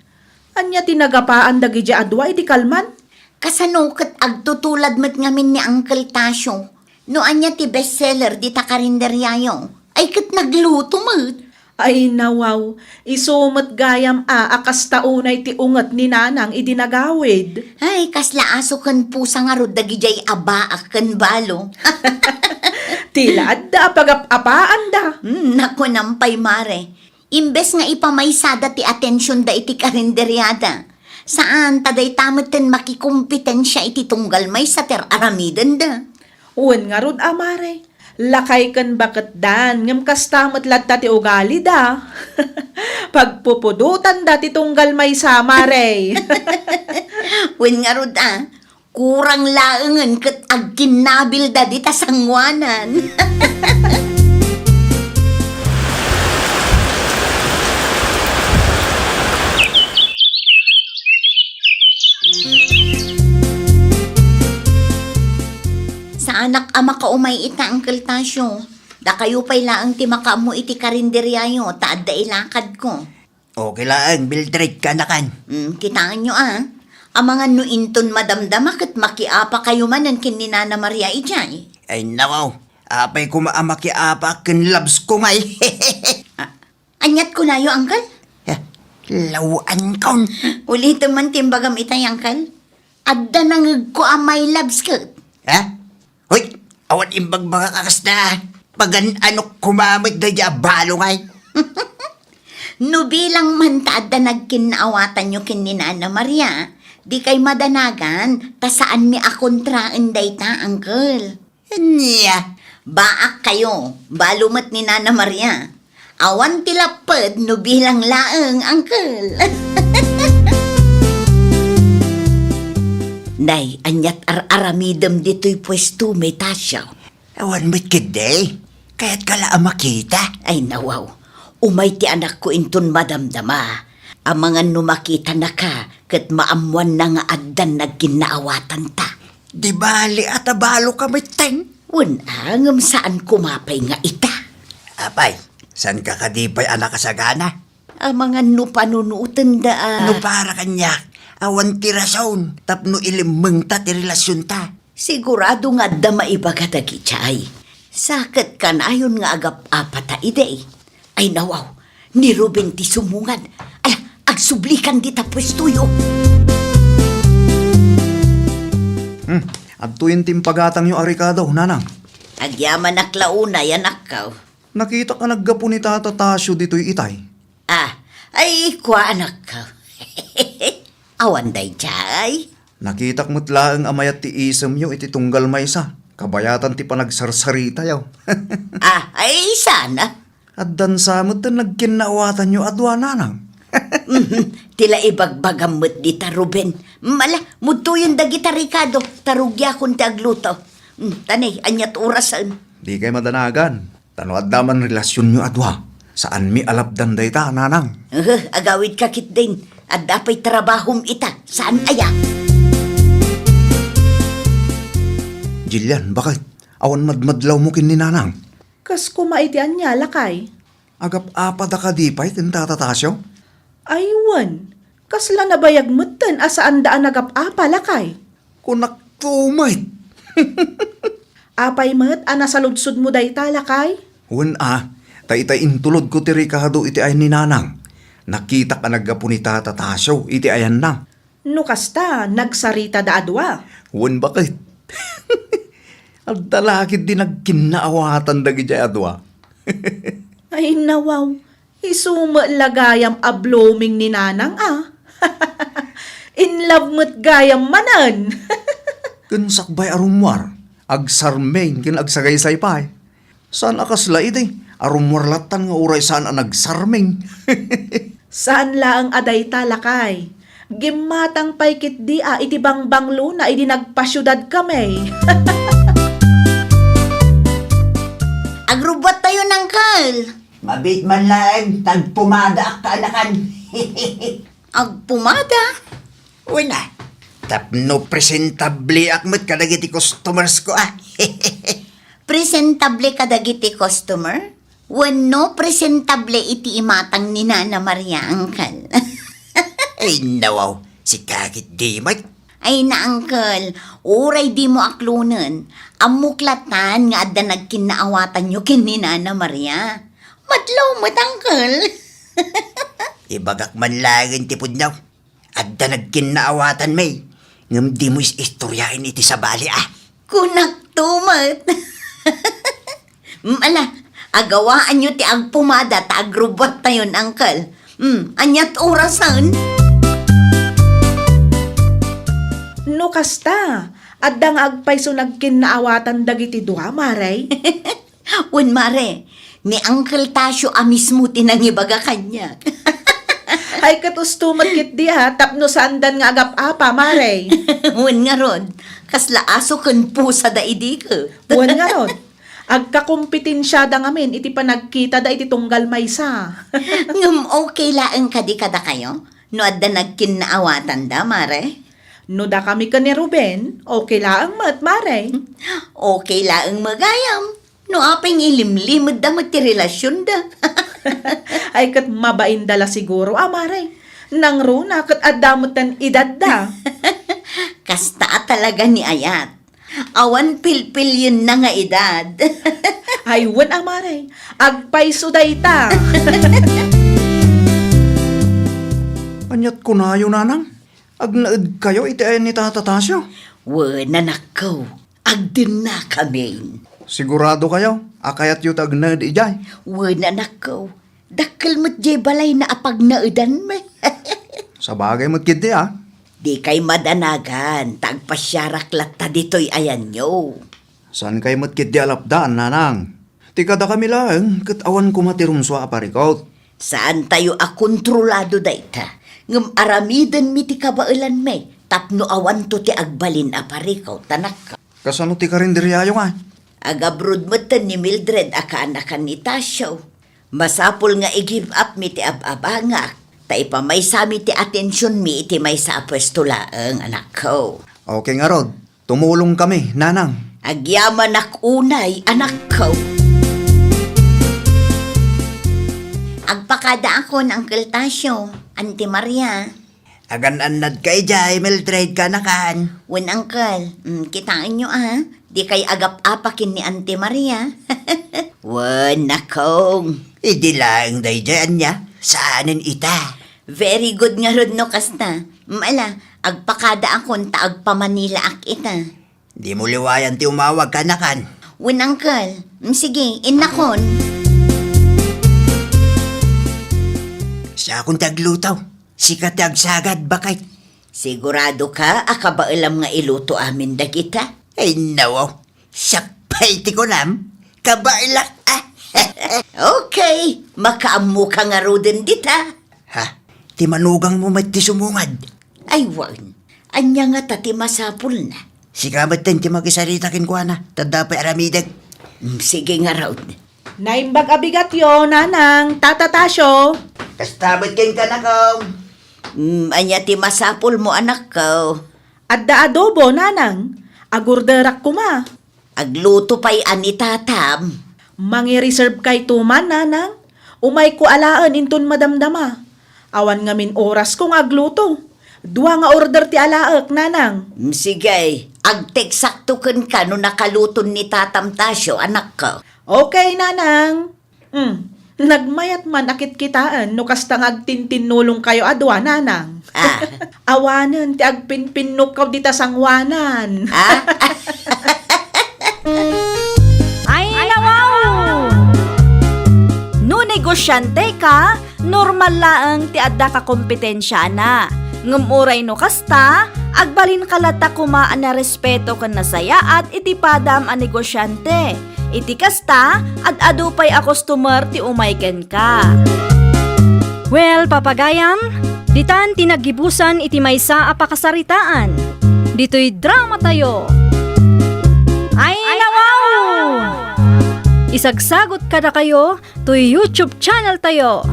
Speaker 6: Anya tinagapaan dagiti adwa iti kalman.
Speaker 3: Kasano kat agtutulad met ngamin ni Uncle Tasyo. No anya ti bestseller di ta karinderya yo. Ay kat nagluto met.
Speaker 6: Ay nawaw, isumat gayam akas taunay ti ungat ni nanang idinagawid.
Speaker 3: Ay kasla aso kan pusa nga rod dagijay abaak kan balo.
Speaker 6: Tila adda pagapapaan da.
Speaker 3: Naku nampay mare. Imbes nga ipamaysada ti atensyon da iti karinderyada. Saan taday tamutin makikumpetensya iti tunggal may sa ter-aramiden da.
Speaker 6: Uwan nga rod amare. Lakay kan bakit dan, ngam kastamot latta ti ugali da. Pagpupudutan da ti tunggal may samare.
Speaker 3: Wen nga rod kurang laengan ket agkinabil da di ta sangwanan. Sa anak ama ka umay ita, Uncle Tasyo. Da kayo pa'y laang ti makamu iti karinderyayo, taad da ilakad ko.
Speaker 7: Okay lang, Mildred ka na kan.
Speaker 3: Kitaan nyo Ang mga nuinton madamdama kat makiapa kayo man ang kininana Maria ijay.
Speaker 7: Ay nakaw, apay ko maamakiapa ken labs ko ngay.
Speaker 3: Anyat ko na yo, Uncle.
Speaker 7: Lawan kon.
Speaker 3: Ulit man timbagam itay, Uncle. Adda nangag ko ang my loves ko.
Speaker 7: Ha? Hoy, awan imbag mga kakas na. Pagan anok kumamit na dya balo ngay.
Speaker 3: No bilang man taadda nagkinaawatan nyo kin ni Nana Maria, di kay madanagan, ta saan mi akontraan day ta, Uncle.
Speaker 7: Niya.
Speaker 3: Baak kayo, balumat ni Nana Maria. Awan tilapad no bilang laeng, Uncle. Nay, anyat aramidem dito'y pwesto may tasyaw.
Speaker 7: Awan mo't kiday. Kaya't kala ang makita.
Speaker 3: Ay nawaw, umay ti anak ko inton madamdama. Ang mga numakita na ka, kat maamuan na nga addan nagkinaawatan ta.
Speaker 7: Di bali at abalo ka may teng.
Speaker 3: Unangam saan kumapay nga ita.
Speaker 7: Apay, saan ka kadipay anak kasagana?
Speaker 3: Ang mga nupanunutan da.
Speaker 7: No para kanyak. Awan ti rason. Tapno ilimeng ta ti relasyon ta.
Speaker 3: Sigurado nga da maibaga dagi chay. Sakit ka na ayon nga agap apata ide. Ay nawaw, ni Ruben ti sumungan. Ala, agsublikan di ta pwestuyo.
Speaker 5: At tuwin timpagatang yung arikado, Nanang.
Speaker 3: Agyaman naklauna yanak ka.
Speaker 5: Nakita ka naggapo ni Tata Tasyo dito'y itay.
Speaker 3: Ay kwa anak ka. Awan day chay.
Speaker 5: Nakitak mo't laang amayat ti isem yung iti tunggal maysa. Kabayatan ti panagsarsarita yaw.
Speaker 3: Ay sana.
Speaker 5: At dansamot na nagkinaawatan nyo adwa, Nanang.
Speaker 3: Tila ibagbagamot di ta Ruben. Mala, muto yung dagi ta Ricardo. Tarugya kung tagluto. Tanay, anyat orasan.
Speaker 5: Di kay madanagan. Tanoad daman relasyon nyo adwa. Saan mi alapdan day ta, Nanang?
Speaker 3: Agawid kakit din. At dapay trabahom ita. Saan aya?
Speaker 5: Jillian, bakit? Awan madmadlaw mo kin ni Nanang.
Speaker 6: Kas kumaitian niya, lakay.
Speaker 5: Agap apada ka di pa'y kin Tata Tasyo?
Speaker 6: Aywan, kasla na bayag mutan asaan daan nagap-apa, lakay.
Speaker 5: Kunak tumay.
Speaker 6: Apay mat, ana sa ludsud mo day talakay?
Speaker 5: Wen tay intulod ko ti Ricardo iti ay ni Nanang. Nakita ka naggapo ni Tata Tasyo iti ayan na.
Speaker 6: No kasta, nagsarita da adwa.
Speaker 5: Wen bakit? At dalakit din nagkinaawatan dagi jay adwa.
Speaker 6: Ay nawaw, isuma lagayam a blooming ni Nanang In love mo't gayam manan.
Speaker 5: Ken sakbay arumwar, agsarmeng ken agsagaysay pay. Saan akasla iti? Arumwar latan nga uray saan ang nagsarmeng.
Speaker 6: Saan laang aday talakay? Gimatang paykit di iti bangbanglo na iti nagpasyudad kami.
Speaker 3: Agrubot tayo ng kal.
Speaker 7: Mabit man lang, tagpumada ka anakan.
Speaker 3: Agpumada?
Speaker 7: Una, tapno presentable akmat kadagiti customers ko
Speaker 3: Presentable kadagiti customer? Wano presentable iti imatang ni Nana Maria, Uncle.
Speaker 7: Ay nawaw, si kakit di Mike.
Speaker 3: Ay na, Uncle, uray di mo aklunan. Amuklatan nga adda nagkinaawatan nyo kin ni Nana Maria. Matlaw mo't, Uncle.
Speaker 7: Ibagak man lagin tipod niyaw. At da nagkinaawatan may. Ngam di mo istoryain iti sa bali
Speaker 3: Kunak tumat. Ala, agawaan nyo ti agpumada ta agrubot tayon, Uncle. Anyat orasan.
Speaker 6: No kasta, adang agpay so nagkinaawatan dagiti duha, maray.
Speaker 3: Wen mare, ni Uncle Tasyo mismo tinangibaga kanya.
Speaker 6: Ay katustumat kit di tapno sandan nga agap-apa, maray.
Speaker 3: Wen nga ron, kasla aso ken pusa da idi ko.
Speaker 6: Buwan nga ron. Agkakumpitensya da ngamin, iti panagkita da iti tunggal maysa.
Speaker 3: Ngum okay laeng kadi kada kayo? No adda nagkinaawatan da, mare?
Speaker 6: No da kami ka ni Ruben, okay laang mat, maray.
Speaker 3: Okay laeng magayam. No apeng ilimlimod da ti relasyon da.
Speaker 6: Ay kat mabain dala siguro, maray. Nang runa kat adamutan edad da.
Speaker 3: Kasta talaga ni Ayat. Awan pilpil yun na nga edad.
Speaker 6: Ay wan, maray. Agpay suday ta.
Speaker 5: Anyat ko na yun, Nanang. Agnaed kayo iti ay ni Tata Tasyo.
Speaker 3: Wan, anak ko. Agdin na kami.
Speaker 5: Sigurado kayo, akayat yu tagnaed ijay.
Speaker 3: Wan, anak ko. Dakkel mo't jay balay na apag naudan me.
Speaker 5: Sa bagay mo't kid di
Speaker 3: Di kay madanagan, tagpasyarak latta dito'y ayan nyo.
Speaker 5: Saan kay mo't kid di alapdaan, nanang? Tika da kami lang, kat awan ko matirumso aparikaw.
Speaker 3: Saan tayo akontrolado dayta? Ngam aramidan mi ti kabailan me, tapno awan to ti agbalin aparikaw tanak ka.
Speaker 5: Kasano ti karinderyayo nga?
Speaker 3: Agabrod mo ni Mildred akaanakan ni Tasyo. Masapol nga i-give up mi ti ababangak. Ta ipamay sami ti atensyon mi iti may sa apostolaang anak ko.
Speaker 5: Okay nga rod, tumulong kami, nanang.
Speaker 3: Agyaman ak unay anak ko. Agpakada ako ng Uncle Tasyo, Auntie Maria.
Speaker 7: Agan-anad kay jay, Mildred kanakan.
Speaker 3: Wen Uncle, kitaan nyo di kay agap-apakin ni Auntie Maria. Wen nakong.
Speaker 7: Idi lang day jay anya. Saanin ita?
Speaker 3: Very good nga rod no kasta. Mala, agpakada akon ta agpamanila ak ita.
Speaker 7: Di mo liwayan ti umawag kanakan.
Speaker 3: Wen Uncle, sige, inakon.
Speaker 7: Sa akong taglutaw. Sikat tagsagad bakit?
Speaker 3: Sigurado ka, akabailam nga iluto amin dagita?
Speaker 7: Ay nawaw. Sakpay ti ko nam. Kabailak
Speaker 3: Okay, makaamu ka nga rodin dita.
Speaker 7: Ha? Ti manugang mo mat ti sumungad.
Speaker 3: Ay, wan. Anya nga tati masapul na.
Speaker 7: Sikamat din ti magisarita kin ko na. Tadapay aramidag.
Speaker 3: Sige nga raw.
Speaker 6: Naimbag abigat yo, nanang, Tata Tasyo.
Speaker 7: Kastabat kin ka na kong.
Speaker 3: Anya ti masapul mo anak ko.
Speaker 6: Adda adobo, nanang. Agurderak kuma.
Speaker 3: Agluto pa'y ani tatam.
Speaker 6: Mangi-reserve kay tuman, nanang. Umay ko alaan inton madamdama. Awan ngamin oras kong agluto. Dua nga order ti alaak, nanang.
Speaker 3: Sige, agteksakto ken ka no nakaluton ni tatam Tasyo anak ko.
Speaker 6: Okay, nanang. Nagmayat man akit kitaan no kastang agtintinulong kayo adwa, nanang. Awanan ti agpinpinok kaw dita sangwanan.
Speaker 1: Ay, wow! No negosyante ka, normal laang ti adda ka kompetensya na. Ngumuray no kasta, agbalin kalata kumaan na respeto kan nasaya at itipadam a negosyante. Iti kasta, ad-adupay a customer ti umayken ka. Well, papagayam, ditan tinagibusan iti maysa a pakasaritaan. Dito'y drama tayo. Ay, wow! Isagsagot kada kayo to YouTube channel tayo.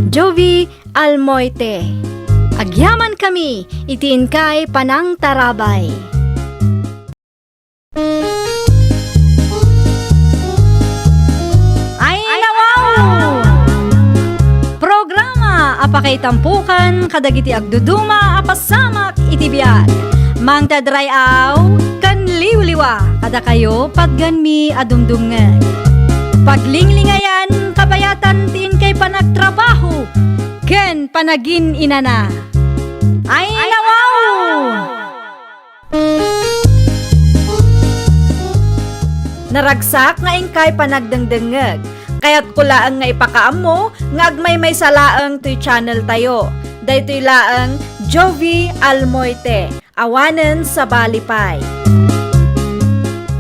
Speaker 1: Jovi Almoite. Agyaman kami, itiin kay Panang Tarabay. Ay, wow! Programa apakay tampukan kadagiti agduduma apasamak itibiyag. Mang tadrayaw kan liwliwa kada kayo pagganmi adumdumngan. Paglinglingayan kabayatan tin kay panagtrabaho ken panagin inana. Ay, wow! Naragsak nga ingkay panagdengdengeg. Kaya't kulaang nga ipakaam mo nga agmay may salaang to'y channel tayo. Daytoy laang Jovi Almoite. Awanen sa Balipay.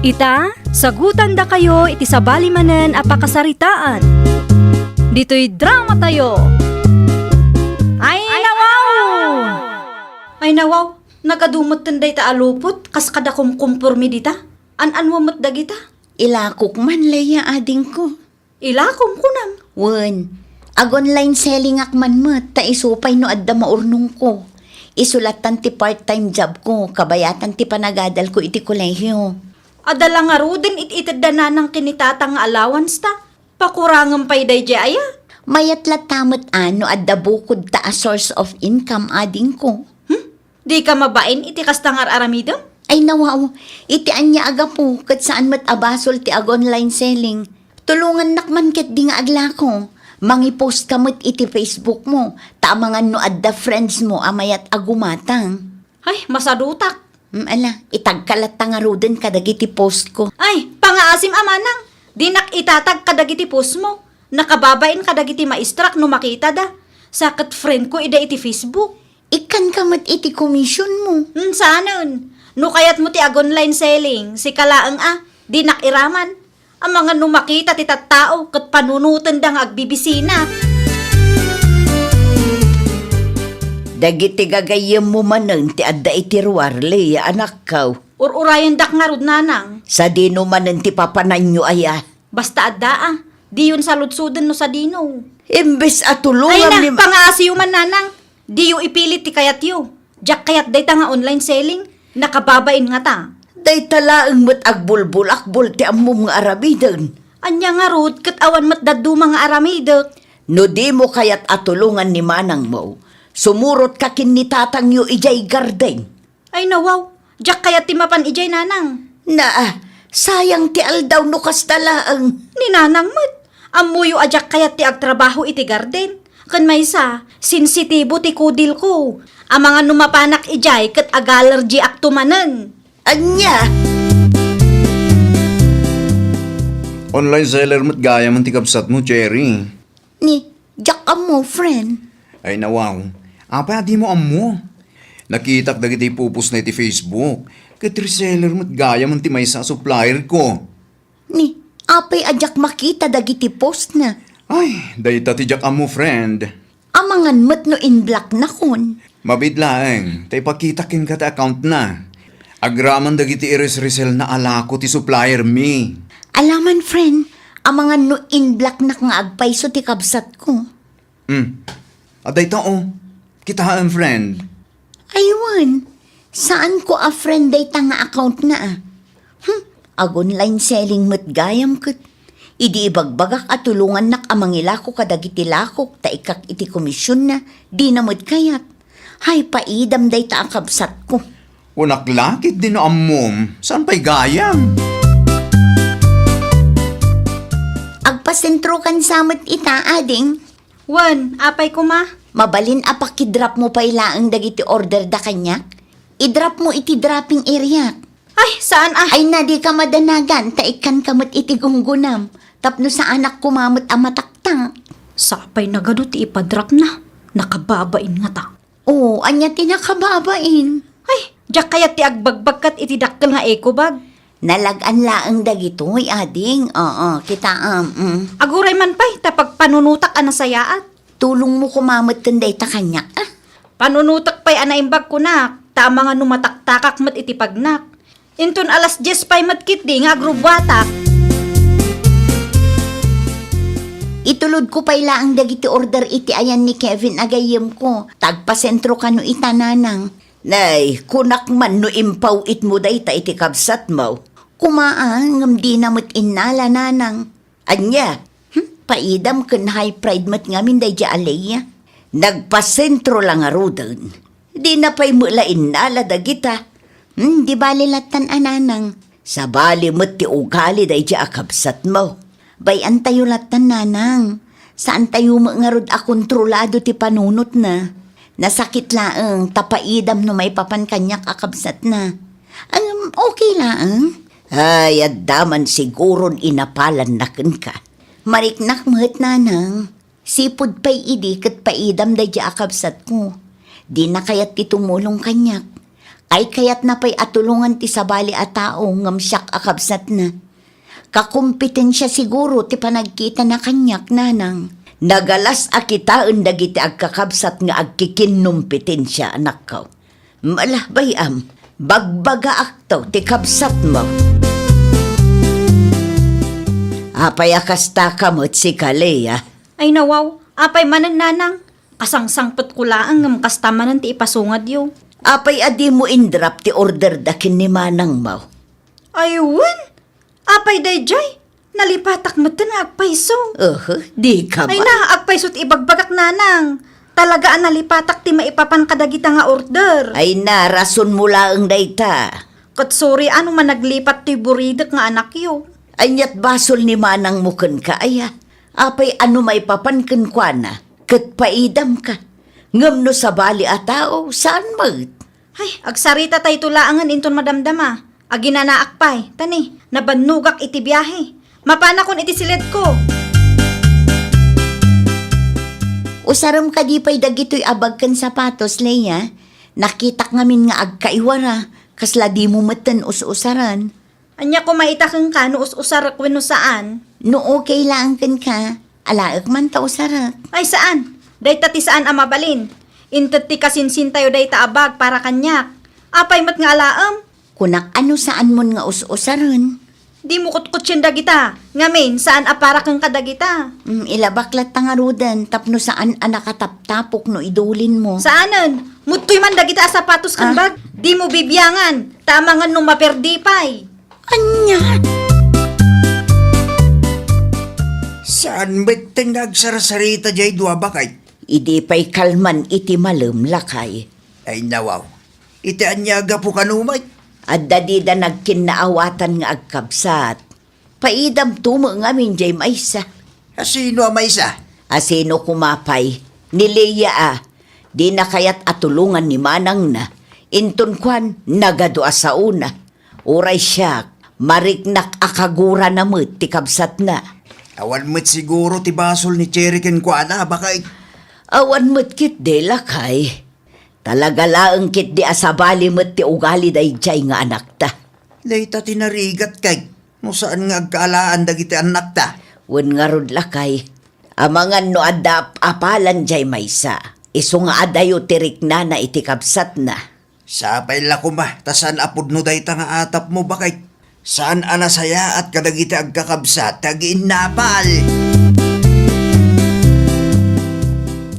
Speaker 1: Ita, sagutan da kayo iti sa balimanen a pakasaritaan. Dito'y drama tayo. Ay, wow!
Speaker 4: Ay nawaw, nagadumot tanday ta alupot, kas kada kumkumpurmi dita. An-an mo dagita.
Speaker 3: Ilakok man laya ading ko.
Speaker 4: Ilakom kunam.
Speaker 3: Wen, ag-online selling akman mo, ta isupay no adda maurnong ko. Isulatan ti part-time job ko, kabayatan ti panagadal ko iti kolehyo.
Speaker 4: Adala nga rudin ititid na ng kinitatang allowance ta. Pakurangan pa'y day aya.
Speaker 3: Mayat latamot ano adda bukod ta a source of income ading ko.
Speaker 4: Di ka mabain iti kastangar aramidam?
Speaker 3: Ay nawaw, iti anya aga po, kat saan mat abasol ti ag-online selling. Tulungan nakman ket di nga agla ko. Mangi-post ka mo't iti Facebook mo, tamangan no adda friends mo amayat agumatang.
Speaker 4: Ay, masadutak.
Speaker 3: Ala, itagkalat nga ruden kadagiti post ko.
Speaker 4: Ay, pangaasim amanang. Di nak itatag kadagiti post mo. Nakababain ka dagiti maistrak no makita da. Sakat friend ko ida iti Facebook.
Speaker 3: Ikan kamat iti komisyon mo.
Speaker 4: Saanon? No kayat mo ti online selling, si kalaang di nakiraman. Ang mga numakita ti tattao kat panunutan dang agbibisina.
Speaker 3: Dagiti gagayem mo manen ti adda iti ruwarle, anak kaw.
Speaker 4: Urayan dak nga rod nanang.
Speaker 3: Sa dino manen ti papananyo aya.
Speaker 4: Basta adda di yun sa lutsudan no sa dino.
Speaker 3: Imbes at
Speaker 4: Ay
Speaker 3: tulungan
Speaker 4: na,
Speaker 3: ni...
Speaker 4: pangaasiyo man nanang. Di yu ipilit ti kayat yu. Jack kayat day ta nga online selling. Nakababain nga ta.
Speaker 3: Day talaang mat agbulbul-akbul ti amom nga aramidan.
Speaker 4: Anya nga rod, kat awan mat daddu mga aramidot.
Speaker 3: No di mo kayat atulungan ni manang mo, sumurot ka kin ni tatang yu ijay garden.
Speaker 4: Ay nawaw, Jack kayat ti mapan ijay nanang.
Speaker 3: Sayang ti aldaw no kastalaang.
Speaker 4: Ni nanang mat, amuyo ajak kayat ti agtrabaho iti garden. Kan may sa, sensitibo ti kudil ko. Ang mga numapanak ijay kat ag-allergy aktumanan.
Speaker 3: Anya,
Speaker 5: Online seller mo't gaya man ti kabsat mo, Cherry.
Speaker 3: ni Jack mo, friend.
Speaker 5: Ay nawaw, apa di mo amo? Nakitak dagiti pupus na iti Facebook. Kat reseller mo't gaya man ti may sa supplier ko.
Speaker 3: Ni, apay ajak makita dagiti post na.
Speaker 5: Ay, dayta ti jak amo, friend.
Speaker 3: Amangan mat no in black na kon.
Speaker 5: Mabidlaeng, tay pakitakin ka ta account na. Agraman dagiti iris-resel na alako ti supplier mi.
Speaker 3: Alaman, friend, amangan no in black na nga agpaiso ti kabsat ko.
Speaker 5: Aday tao, kitaan, friend.
Speaker 3: Aywan, saan ko a friend day nga account na ag online selling mat gayam kat. Idi ibagbagak at tulungan nak amangilako kadagiti lakok ta ikak iti komisyon na di namad kayat. Hay paidam day ta ang kabsat ko.
Speaker 5: Unaklakit din na amom. Saan pa'y gayam?
Speaker 3: Agpasentro kan samat ita ading.
Speaker 4: Wan, apay ko ma.
Speaker 3: Mabalin apakidrop mo pa ilaang dagiti order da kanyak. Idrop mo iti dropping area.
Speaker 4: Ay, saan
Speaker 3: Ay na di ka madanagan ta ikan kamot iti gunggunam. Tapno sa anak kumamot amatakta.
Speaker 4: Sapay na gadot ipadrap na. Nakababain nga ta.
Speaker 3: Oo, anya tinakababain.
Speaker 4: Ay, Jack kayat ti agbagbag kat iti dakkel nga eco bag.
Speaker 3: Nalagan laang dagitoy ading. Oo, kita
Speaker 4: Aguray man pa'y tapag panunutak anasayaat.
Speaker 3: Tulong mo kumamot kanday ta kanyak.
Speaker 4: Panunutak pa'y anaimbag ko na. Tama nga numataktakak mat iti pagnak. Inton alas 10 pa'y matkit di nga agrubwatak.
Speaker 3: Itulod ko pa ilaang dagiti order iti ayan ni Kevin agayem ko. Tagpasentro ka no itananang. Nay, kunak man no impaw it mo day ta iti kabsat mo. Kumaan ngam di namot innala nanang. Anya, paidam ken high pride mat ngamin day di alaya. Nagpasentro lang arudan. Di na pa'y mula innala dagita. Di bali latan ananang. Sa bali mo't ti ugali day di akabsat mo. Bayan tayo latan nanang. Saan tayo mangarod a kontrolado ti panunot na. Nasakit laang tapaidam no may papan kanyak akabsat na. Okay laang. Ay, addaman siguron inapalan na ka. Mariknak mo't nanang. Sipod pa'y idi kat paidam day di akabsat ko. Di na kayat ti tumulong kanyak. Ay kayat na pa'y atulungan ti sabali a tao ngam siyak akabsat na. Kakumpetensya siguro ti panagkita na kanyak nanang. Nagalas akitaan dagiti agkakabsat nga agkikinumpetensya anak ko. Malah bayam, bagbaga akto ti kabsat mo. Apay akasta kamot si Kalea.
Speaker 4: Ay nawaw, apay manan nanang. Kasangsangpot ko laang ngam kastamanan ti ipasungad yo.
Speaker 3: Apay adi mo indrap ti order dakin ni manang mo.
Speaker 4: Ayun! Apay dayjay! Nalipatak mo na agpaiso.
Speaker 3: Di ka ba?
Speaker 4: Ay na, agpaisot ibagbagak nanang. Talaga ang nalipatak ti maipapan kadagita nga order.
Speaker 3: Ay na, rason mo laang dayta.
Speaker 4: Katsuri, ano man naglipat ti buridak nga anak yo.
Speaker 3: Anyat basol ni manang mo ken ka aya. Apay ano may papanken kwa na. Kat paidam ka. Ngam no sa bali a tao, saan mag?
Speaker 4: Ay, agsarita tayo tulaangan inton madamdama. Aginanaakpay, tani, nabanugak iti biyahe. Mapana kon iti silid ko.
Speaker 3: Usaram ka di pa'y dagito'y abag kan sapatos, Leia. Nakitak ngamin nga agkaiwara, kasla di mo matan us-usaran.
Speaker 4: Anya ko maitakang ka no us-usar ko no saan?
Speaker 3: No okay lang kan ka, alaak man ta usarak.
Speaker 4: Ay saan? Day tati saan ang mabalin? Intet ti kasinsin tayo day ta abag para kanyak. Apay mat nga alaam?
Speaker 3: Kunak ano saan mon nga us-usaran.
Speaker 4: Di mo kutkutsin dagita. Ngamin, saan apara kang kadagita?
Speaker 3: Ilabaklat tangarudan, tapno saan anakataptapok no idulin mo.
Speaker 4: Saanan? Mutoy man dagita sapatos kang bag. Di mo bibiyangan. Tamangan nung maperdipay.
Speaker 3: Anya?
Speaker 7: Saan ba't nagsarasarita jay dua bakay?
Speaker 3: Idi pa'y kalman iti malem lakay.
Speaker 7: Ay nawaw. Iti anyaga po kanumay.
Speaker 3: At dadida nagkinaawatan nga agkabsat. Paidam tumo ngamin jay maysa.
Speaker 7: Sino ang may isa?
Speaker 3: Asino kumapay, ni Leia di na kayat atulungan ni Manang na. Intun kwan, nagadua sa una. Uray siyak, mariknak akagura na mo't ti kabsat na.
Speaker 7: Awan mo't siguro ti basol ni Cheriken kwa na bakay.
Speaker 3: Awan mo't kit de lakay. Talaga laang kit di asabali mo't ti ugali day jay nga anak ta.
Speaker 7: Layta tinarigat kay. No saan nga agkaalaan dagiti anak ta?
Speaker 3: Wen nga rod lakay. Amangan no adap apalan jay maysa. Iso nga adayo tirik na iti kabsat na.
Speaker 7: Sapay la kuma, tasan apod no day ta nga atap mo bakay. Saan anasaya at kadagiti agkakabsat, tagiin napal.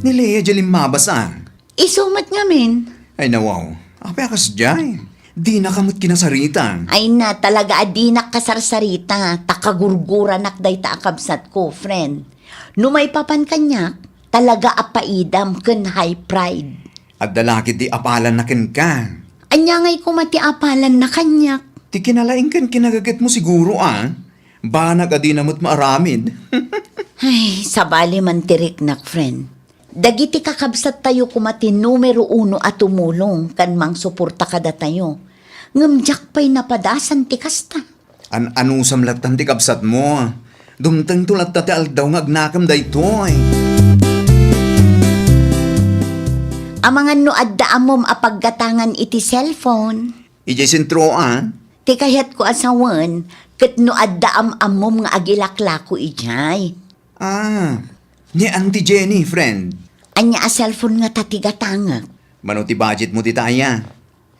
Speaker 5: Ni Leia jalim mabasang.
Speaker 3: Isumat ngamin.
Speaker 5: Ay nawaw, apay akas jay. Di na kamot kinasarita.
Speaker 3: Ay na, talaga adinak kasarsarita. Takagurgura nakday ta akabsat ko, friend. No may papan kanyak, talaga apaidam ken high pride.
Speaker 5: At dalaki di apalan na ken ka.
Speaker 3: Anya ngay kumati apalan na kanyak.
Speaker 5: Ti kinalaing kan kinagagat mo siguro Banag adi namot maaramid.
Speaker 3: Ay, sabali man tirik nak, friend. Dagiti kakabsat tayo kumati numero 1 at tumulong kan mang suporta kada tayo. Ngamjak pa'y napadasan ti kasta.
Speaker 5: Anusam latan ti kabsat mo. Dumtang tulat tati aldaw nga agnakam daytoy.
Speaker 3: Amangan no adda amom apaggatangan iti cellphone.
Speaker 5: Ijay sentro
Speaker 3: Ti kayat ko asawan, ket no adda amom nga agilaklako ijay.
Speaker 5: Ni Auntie Jenny, friend.
Speaker 3: Anya a cellphone nga tatigatangak.
Speaker 5: Mano ti budget mo ti taya?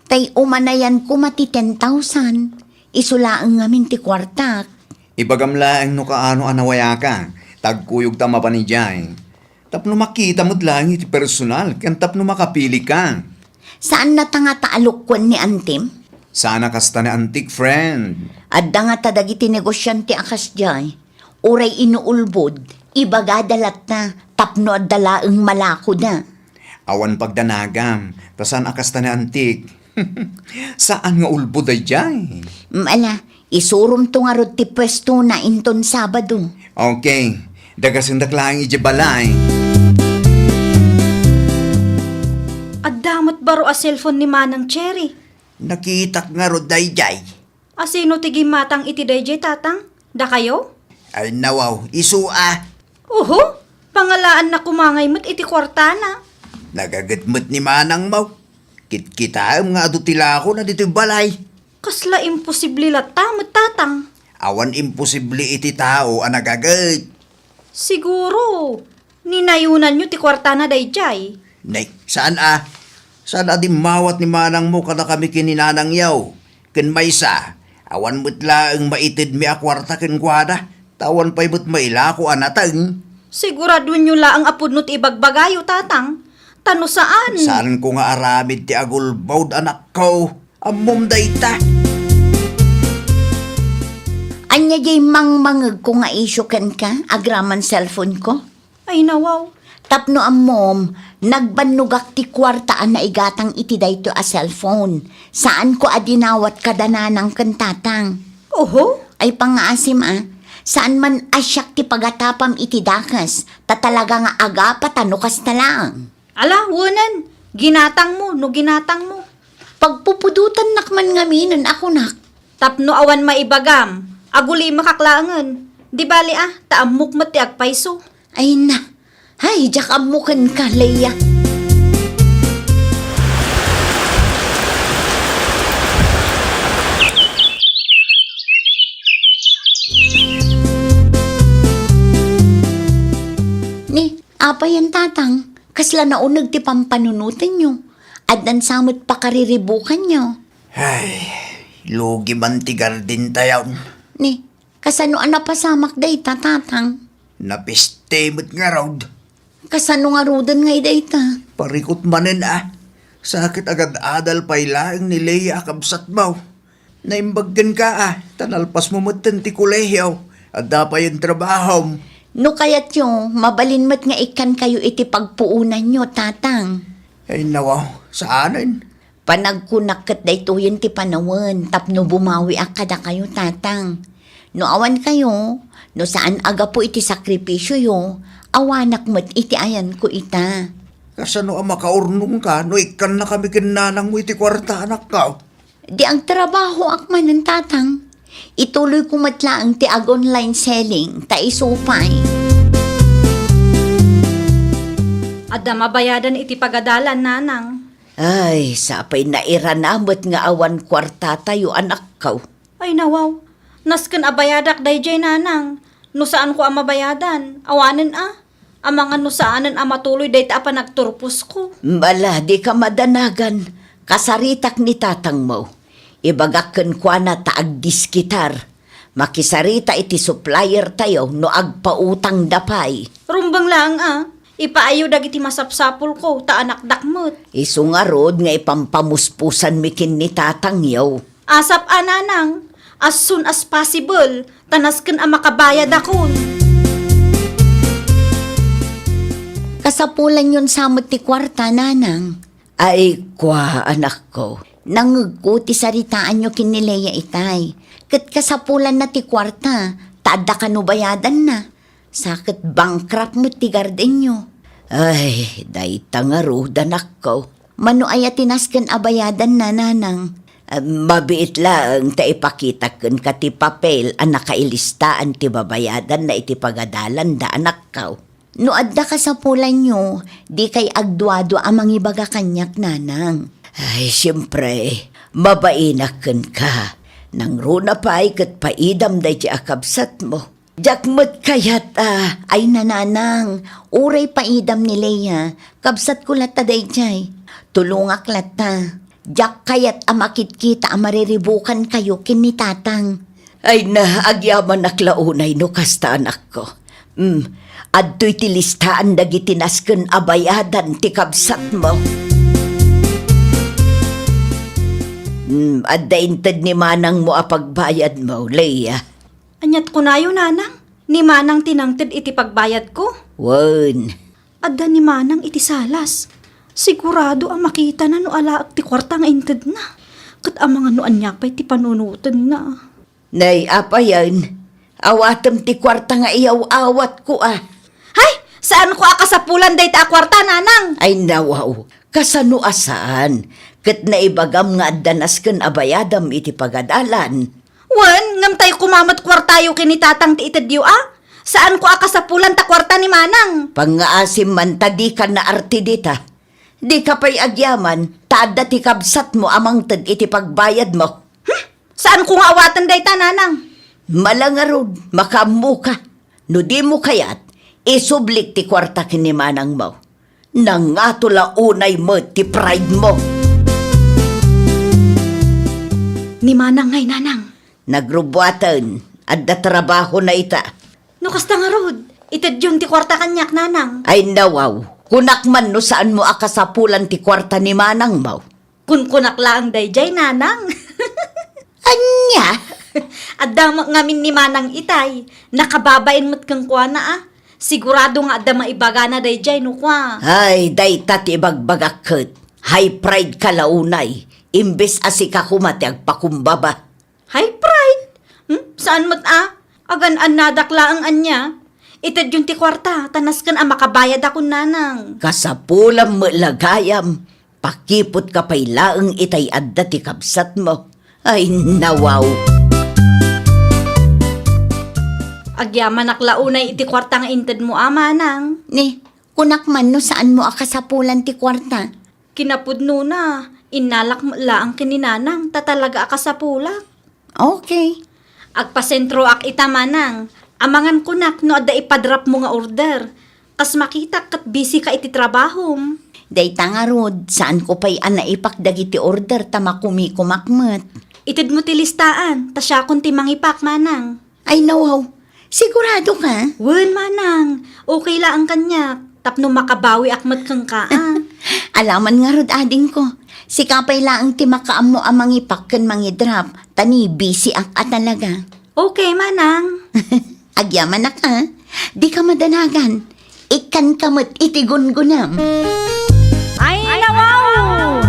Speaker 3: Tay umanayan ko mati 10,000. Isulaang ngamin ti kwartak.
Speaker 5: Ibagamlaang no kaano anawaya ka. Tagkuyog tama pa ni Jay. Tapno makita mo't lang iti personal. Kan tapno makapili ka.
Speaker 3: Saan na tanga taalukwan ni Antim?
Speaker 5: Sana kasta ni antik friend.
Speaker 3: Adda nga tadagiti negosyante akas jay. Uray inuulbod, ibagadalat na, tapno at dalaang malako na.
Speaker 5: Awan pagdanagam. Tasan akasta ni antik. Saan nga ulbod ay Jay?
Speaker 3: Ala, isurum to nga rod ti pwesto na inton Sabado.
Speaker 5: Okay. Dagasindak lang ijibalay.
Speaker 4: At damat baro a cellphone ni Manang Cherry.
Speaker 7: Nakitak nga ro day jay.
Speaker 4: Asino tigi matang iti dayjay tatang? Da kayo?
Speaker 7: Ay nawaw, isua.
Speaker 4: Oho, pangalaan na kumangay mo't iti kwartana.
Speaker 7: Nagagatmat ni Manang Maw. Kitkitaam nga adutila ako na dito'y balay.
Speaker 4: Kasla imposible lata mo't tatang.
Speaker 7: Awan imposible iti tao ang nagagat.
Speaker 4: Siguro, ninayunan nyo ti kwartana dayjay.
Speaker 7: Nay, saan Saan adi mawat ni Manang mo kada kami kininanang yaw. Ken maysa, awan mo't laang maitid mi akwarta ken kwada. Tawan pa'y mo't mailako anatang.
Speaker 4: Siguradun nyo la ang apod no ti ibagbagayo tatang. Tano saan?
Speaker 7: Saan ko nga aramid ti agulbawd anak ko. Amom dayta.
Speaker 3: Anya jay mangmangag ko nga isyukan ka, agraman cellphone ko.
Speaker 4: Ay nawaw.
Speaker 3: Tapno mom, nagbanugak ti kwartaan na igatang iti dayto a cellphone. Saan ko adinawat kadananang kantatang.
Speaker 4: Oho?
Speaker 3: Ay pangaasim saan man asyak ti pagatapam iti dakas, tatalaga nga aga patanukas na lang.
Speaker 4: Ala, wunan. Ginatang mo, no ginatang mo.
Speaker 3: Pagpupudutan nakman ngaminan ako nak.
Speaker 4: Tapno awan maibagam. Aguli makaklangan. Di bali taamok mo ti agpaiso.
Speaker 3: Ay na, Hay, jakamukan ka, Leia.
Speaker 4: Ni, apa yan tatang? Kasla na unag ti pampanunutin nyo. Adnan samot pa kariribukan nyo.
Speaker 7: Ay, lugi man ti gardin tayaw.
Speaker 4: Ni, kasano napasamak day tatang?
Speaker 7: Napistemot nga raw.
Speaker 4: Kasano nga rudan ngay day ta?
Speaker 7: Parikot manen Sakit agad adal pa'y laang ni Leia kabsat mo. Naimbaggan ka tanalpas mo matan ti kulehiyaw. At dapay yung trabaho.
Speaker 4: No kayat nyo, mabalin mo't nga ikan kayo iti pagpuunan nyo, tatang.
Speaker 7: Ay nawaw, saanin?
Speaker 4: Panagkunak kat dayto yun ti panawan, tapno bumawi akada kayo, tatang. No awan kayo, no saan aga po iti sakripisyo yo, awanak mo't iti ayan ko ita.
Speaker 7: Kasano ang makaurnong ka, no ikan na kami kinanang mo iti kwarta anak ka.
Speaker 4: Di ang trabaho akman ng tatang. Ituloy ko matlaang ti ag online selling, ta isupay.
Speaker 1: Adda mabayadan iti pagadalan, nanang.
Speaker 3: Ay, sapay na iranamot nga awan kwarta tayo, anak ko.
Speaker 1: Ay nawaw, nasken abayadak dayjay, nanang. No saan ko ang mabayadan? Awanen Ang mga no saanan matuloy dayta pa nagturpos ko.
Speaker 3: Bala, di ka madanagan. Kasaritak ni tatang mo. Ibagakken kwa na taag diskitar. Makisarita iti supplier tayo no agpautang dapay.
Speaker 1: Rumbang lang ipaayo dagiti masapsapul ko, ta anak dakmot.
Speaker 3: Isungarod nga ipampamuspusan mikin ni tatang yaw.
Speaker 1: Asap nanang, as soon as possible, tanasken ang makabayad akon.
Speaker 4: Kasapulan yun samot ti kwarta, nanang.
Speaker 3: Ay, kwa anak ko.
Speaker 4: Nangugko ti saritaan nyo kinileya itay. Kat kasapulan na ti kwarta, taada ka no bayadan na. Sakit bankrupt mo ti garden nyo.
Speaker 3: Ay, day tangarod anak ko.
Speaker 4: Mano ay atinasken abayadan na, nanang.
Speaker 3: Mabiit lang ta ipakita kun ka ti papel ang nakailistaan ti babayadan na iti pagadalan da anak ko.
Speaker 4: No adda kasapulan nyo, di kay agduado amang ibaga kanyak, nanang.
Speaker 3: Ay, siyempre, mabainakan ka. Nang runa pa ay kat paidam day ti akabsat mo. Jakmat kayat
Speaker 4: Ay nananang, uray paidam ni Leia, kabsat ko lata day jay. Tulungak lata. Jak kayat amakit kita amariribukan kayo kini tatang.
Speaker 3: Ay na, agyaman naklaunay no kasta anak ko. Adto'y tilistaan dagiti nasken abayadan ti kabsat mo. Adda inted ni manang mo apagbayad mo, Leia.
Speaker 1: Anyat ko na yun, nanang. Ni manang tinangted iti pagbayad ko.
Speaker 3: Wan.
Speaker 1: Adda ni manang iti salas. Sigurado ang makita na no alaak ti kwarta nga inted na. Kat ang mga no anyak pa iti panunutan na.
Speaker 3: Nay, apa yan? Awatem ti kwarta nga iyaw-awat ko
Speaker 1: Hay! Saan ko akasapulan day ta kwarta, nanang?
Speaker 3: Ay nawaw, kasano asaan? Kat naibagam nga addanasken abayadam iti pagadalan.
Speaker 1: Wan, ngam tayo kumamat kwartayo kinitatang ti itadyo Saan ko akasapulan ta kwarta ni manang?
Speaker 3: Pangaasim man tadi ka na arti dita. Di ka pa'y agyaman, taada ti kabsat mo amang tad iti pagbayad mo.
Speaker 1: Saan ko nga awatan day ta, nanang?
Speaker 3: Malangarod, makamu ka. No di mo kayat, isublik ti kwarta kinimanang mo. Nangatula unay mo ti pride mo.
Speaker 1: Ni manang ngay, nanang.
Speaker 3: Nagrubuatan, adda trabaho na ita.
Speaker 1: No kasta nga rod, itadyon ti kwarta kanyak, nanang.
Speaker 3: Ay nawaw, kunak man no saan mo akasapulan ti kwarta ni manang mo.
Speaker 1: Kunkunak lang dayjay, nanang.
Speaker 3: Anya?
Speaker 1: Adda ngamin ni manang itay. Nakababain mo't kang kwa na Sigurado nga adda maibaga na dayjay no kwa.
Speaker 3: Ay, day tati bagbagakot. High pride ka launay. Imbes asika kumati agpakumbaba.
Speaker 1: High pride? Saan mo't Agan nadakla ang anya. Itad yung ti kwarta, tanas kan makabayad ako, nanang.
Speaker 3: Kasapulam mo lagayam. Pakipot ka pa'y laang itay adda ti kabsat mo. Ay, nawaw.
Speaker 1: Agyaman naklaunay iti kwarta nga inted mo, manang.
Speaker 4: Ni,
Speaker 3: Kunak man no saan mo akasapulan ti kwarta?
Speaker 4: Kinapudno na, inalak mo laang kininanang, tatalaga ka sa pulak.
Speaker 3: Okay.
Speaker 4: Agpasentro ak itamanang, amangan kunak no adda ipadrap mo nga order. Kas makita kat busy ka iti trabahom.
Speaker 3: Day tangarod, saan ko pa'y ipakdagiti order tama kumikumakmat.
Speaker 4: Itid mo ti listaan, tasya kun ti mangipak manang.
Speaker 3: Ay nawaw, sigurado ka?
Speaker 4: Wen manang, okay la ang kanya. Tapno makabawi akmat kang kaan.
Speaker 3: Alaman nga rod ading ko. Si kapay laang ti makaam mo amang ipak kan mangidrap. Tani busy ang atalaga.
Speaker 4: Okay manang.
Speaker 3: Agyaman na ka. Di ka madanagan. Ikan kamot itigungunam.
Speaker 1: Ay, nawaw!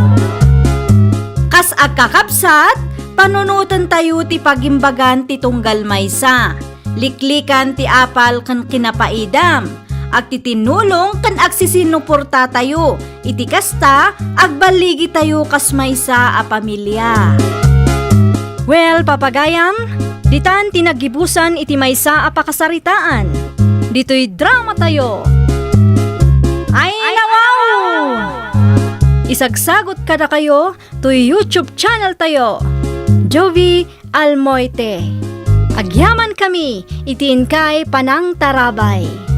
Speaker 1: Kas agkakapsat, panunutan tayo ti pagimbagan ti tunggal maysa. Liklikan ti apal kan kinapaidam. Ag titinulong kan agsisinuporta tayo. Iti kasta, agbaligi tayo kas maysa a pamilya. Well, papagayam, ditan tinagibusan iti maysa a pakasaritaan. Dito'y drama tayo. Ay, nawaw! Isagsagot kada kayo to YouTube channel tayo. Jovi Almoite. Agyaman kami, itiin kay Panang Tarabay.